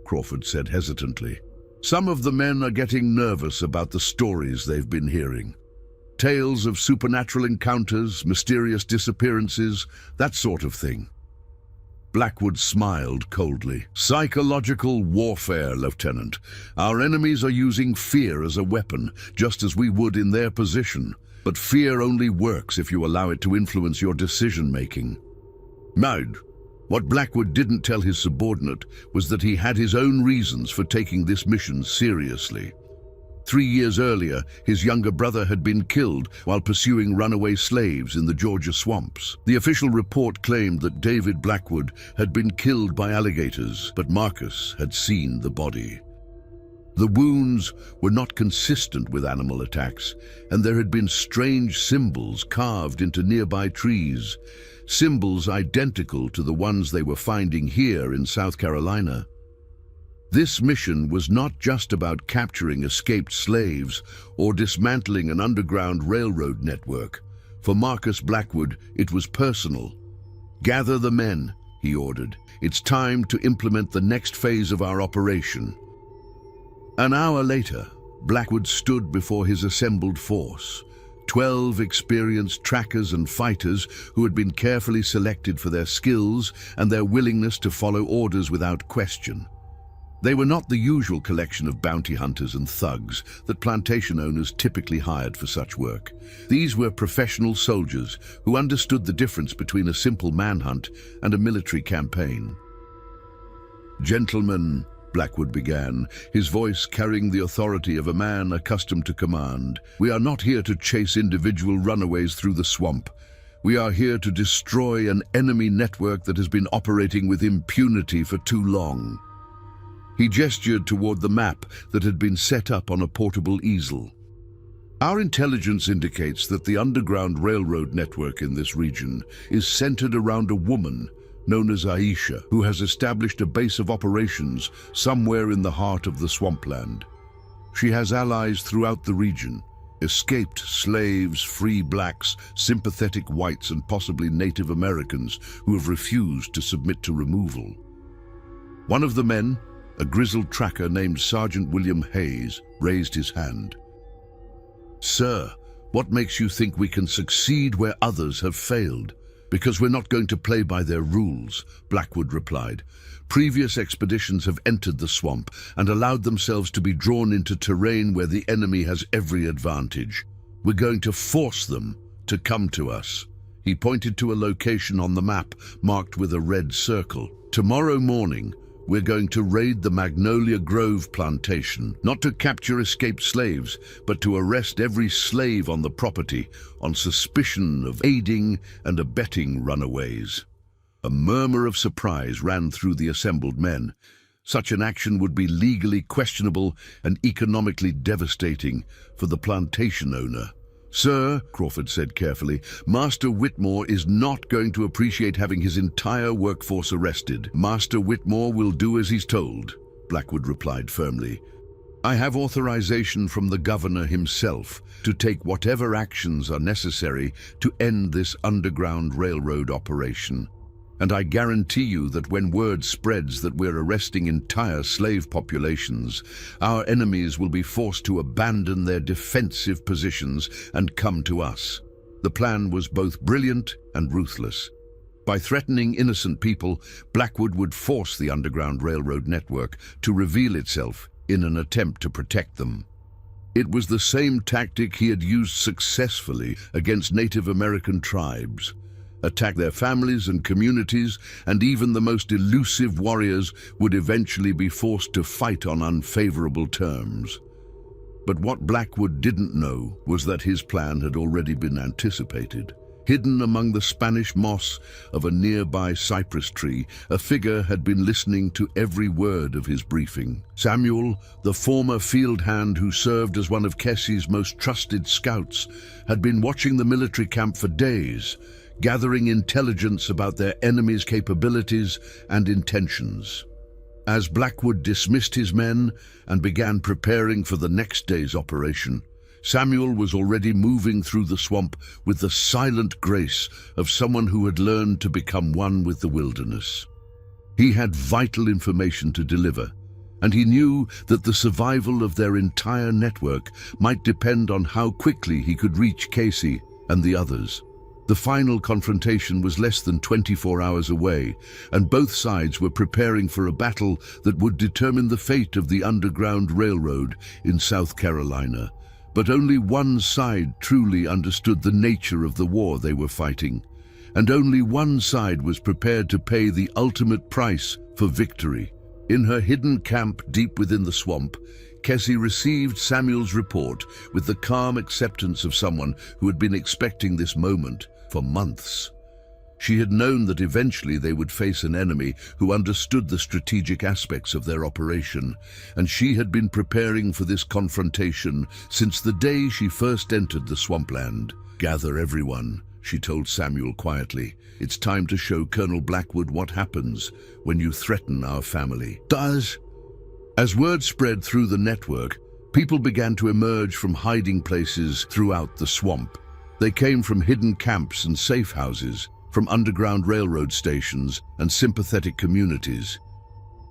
Crawford said hesitantly, "some of the men are getting nervous about the stories they've been hearing. Tales of supernatural encounters, mysterious disappearances, that sort of thing." Blackwood smiled coldly. "Psychological warfare, Lieutenant. Our enemies are using fear as a weapon, just as we would in their position. But fear only works if you allow it to influence your decision-making." Maud, what Blackwood didn't tell his subordinate was that he had his own reasons for taking this mission seriously. 3 years earlier, his younger brother had been killed while pursuing runaway slaves in the Georgia swamps. The official report claimed that David Blackwood had been killed by alligators, but Marcus had seen the body. The wounds were not consistent with animal attacks, and there had been strange symbols carved into nearby trees, symbols identical to the ones they were finding here in South Carolina. This mission was not just about capturing escaped slaves or dismantling an underground railroad network. For Marcus Blackwood, it was personal. "Gather the men," he ordered. "It's time to implement the next phase of our operation." An hour later, Blackwood stood before his assembled force. 12 experienced trackers and fighters who had been carefully selected for their skills and their willingness to follow orders without question. They were not the usual collection of bounty hunters and thugs that plantation owners typically hired for such work. These were professional soldiers who understood the difference between a simple manhunt and a military campaign. "Gentlemen," Blackwood began, his voice carrying the authority of a man accustomed to command, "we are not here to chase individual runaways through the swamp. We are here to destroy an enemy network that has been operating with impunity for too long." He gestured toward the map that had been set up on a portable easel. "Our intelligence indicates that the underground railroad network in this region is centered around a woman known as Aisha, who has established a base of operations somewhere in the heart of the swampland. She has allies throughout the region: escaped slaves, free blacks, sympathetic whites, and possibly Native Americans who have refused to submit to removal." One of the men, a grizzled tracker named Sergeant William Hayes, raised his hand. "Sir, what makes you think we can succeed where others have failed?" "Because we're not going to play by their rules," Blackwood replied. "Previous expeditions have entered the swamp and allowed themselves to be drawn into terrain where the enemy has every advantage. We're going to force them to come to us." He pointed to a location on the map marked with a red circle. "Tomorrow morning, we're going to raid the Magnolia Grove plantation, not to capture escaped slaves, but to arrest every slave on the property on suspicion of aiding and abetting runaways." A murmur of surprise ran through the assembled men. Such an action would be legally questionable and economically devastating for the plantation owner. "Sir," Crawford said carefully, "Master Whitmore is not going to appreciate having his entire workforce arrested." "Master Whitmore will do as he's told," Blackwood replied firmly. "I have authorization from the governor himself to take whatever actions are necessary to end this underground railroad operation. And I guarantee you that when word spreads that we're arresting entire slave populations, our enemies will be forced to abandon their defensive positions and come to us." The plan was both brilliant and ruthless. By threatening innocent people, Blackwood would force the Underground Railroad network to reveal itself in an attempt to protect them. It was the same tactic he had used successfully against Native American tribes. Attack their families and communities, and even the most elusive warriors would eventually be forced to fight on unfavorable terms. But what Blackwood didn't know was that his plan had already been anticipated. Hidden among the Spanish moss of a nearby cypress tree, a figure had been listening to every word of his briefing. Samuel, the former field hand who served as one of Kessie's most trusted scouts, had been watching the military camp for days, gathering intelligence about their enemies' capabilities and intentions. As Blackwood dismissed his men and began preparing for the next day's operation, Samuel was already moving through the swamp with the silent grace of someone who had learned to become one with the wilderness. He had vital information to deliver, and he knew that the survival of their entire network might depend on how quickly he could reach Casey and the others. The final confrontation was less than 24 hours away, and both sides were preparing for a battle that would determine the fate of the Underground Railroad in South Carolina. But only one side truly understood the nature of the war they were fighting, and only one side was prepared to pay the ultimate price for victory. In her hidden camp deep within the swamp, Kessie received Samuel's report with the calm acceptance of someone who had been expecting this moment for months. She had known that eventually they would face an enemy who understood the strategic aspects of their operation, and she had been preparing for this confrontation since the day she first entered the swampland. "Gather everyone," she told Samuel quietly. "It's time to show Colonel Blackwood what happens when you threaten our family." As word spread through the network, people began to emerge from hiding places throughout the swamp. They came from hidden camps and safe houses, from underground railroad stations and sympathetic communities.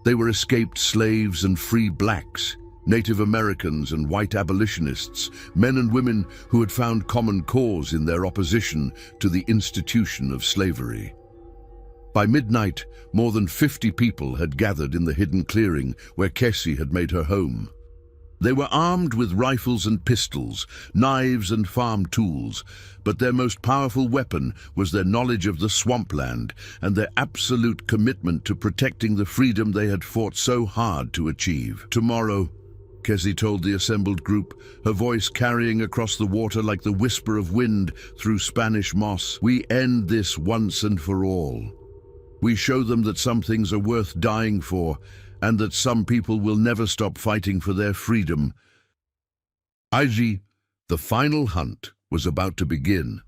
They were escaped slaves and free blacks, Native Americans and white abolitionists, men and women who had found common cause in their opposition to the institution of slavery. By midnight, more than 50 people had gathered in the hidden clearing where Kessie had made her home. They were armed with rifles and pistols, knives and farm tools, but their most powerful weapon was their knowledge of the swampland and their absolute commitment to protecting the freedom they had fought so hard to achieve. "Tomorrow," Kessie told the assembled group, her voice carrying across the water like the whisper of wind through Spanish moss, "we end this once and for all. We show them that some things are worth dying for, and that some people will never stop fighting for their freedom." The final hunt was about to begin,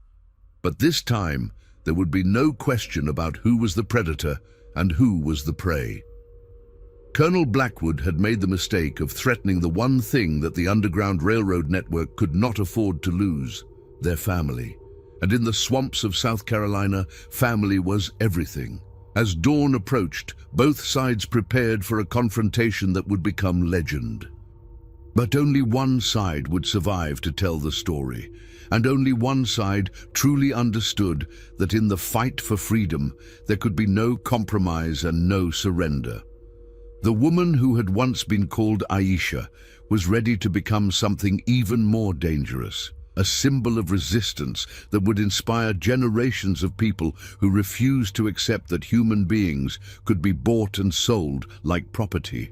but this time there would be no question about who was the predator and who was the prey. Colonel Blackwood had made the mistake of threatening the one thing that the Underground Railroad network could not afford to lose: their family. And in the swamps of South Carolina, family was everything. As dawn approached, both sides prepared for a confrontation that would become legend. But only one side would survive to tell the story, and only one side truly understood that in the fight for freedom, there could be no compromise and no surrender. The woman who had once been called Aisha was ready to become something even more dangerous. A symbol of resistance that would inspire generations of people who refused to accept that human beings could be bought and sold like property.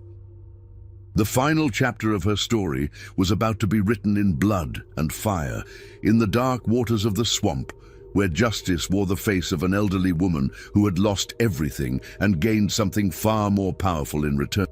The final chapter of her story was about to be written in blood and fire, in the dark waters of the swamp, where justice wore the face of an elderly woman who had lost everything and gained something far more powerful in return.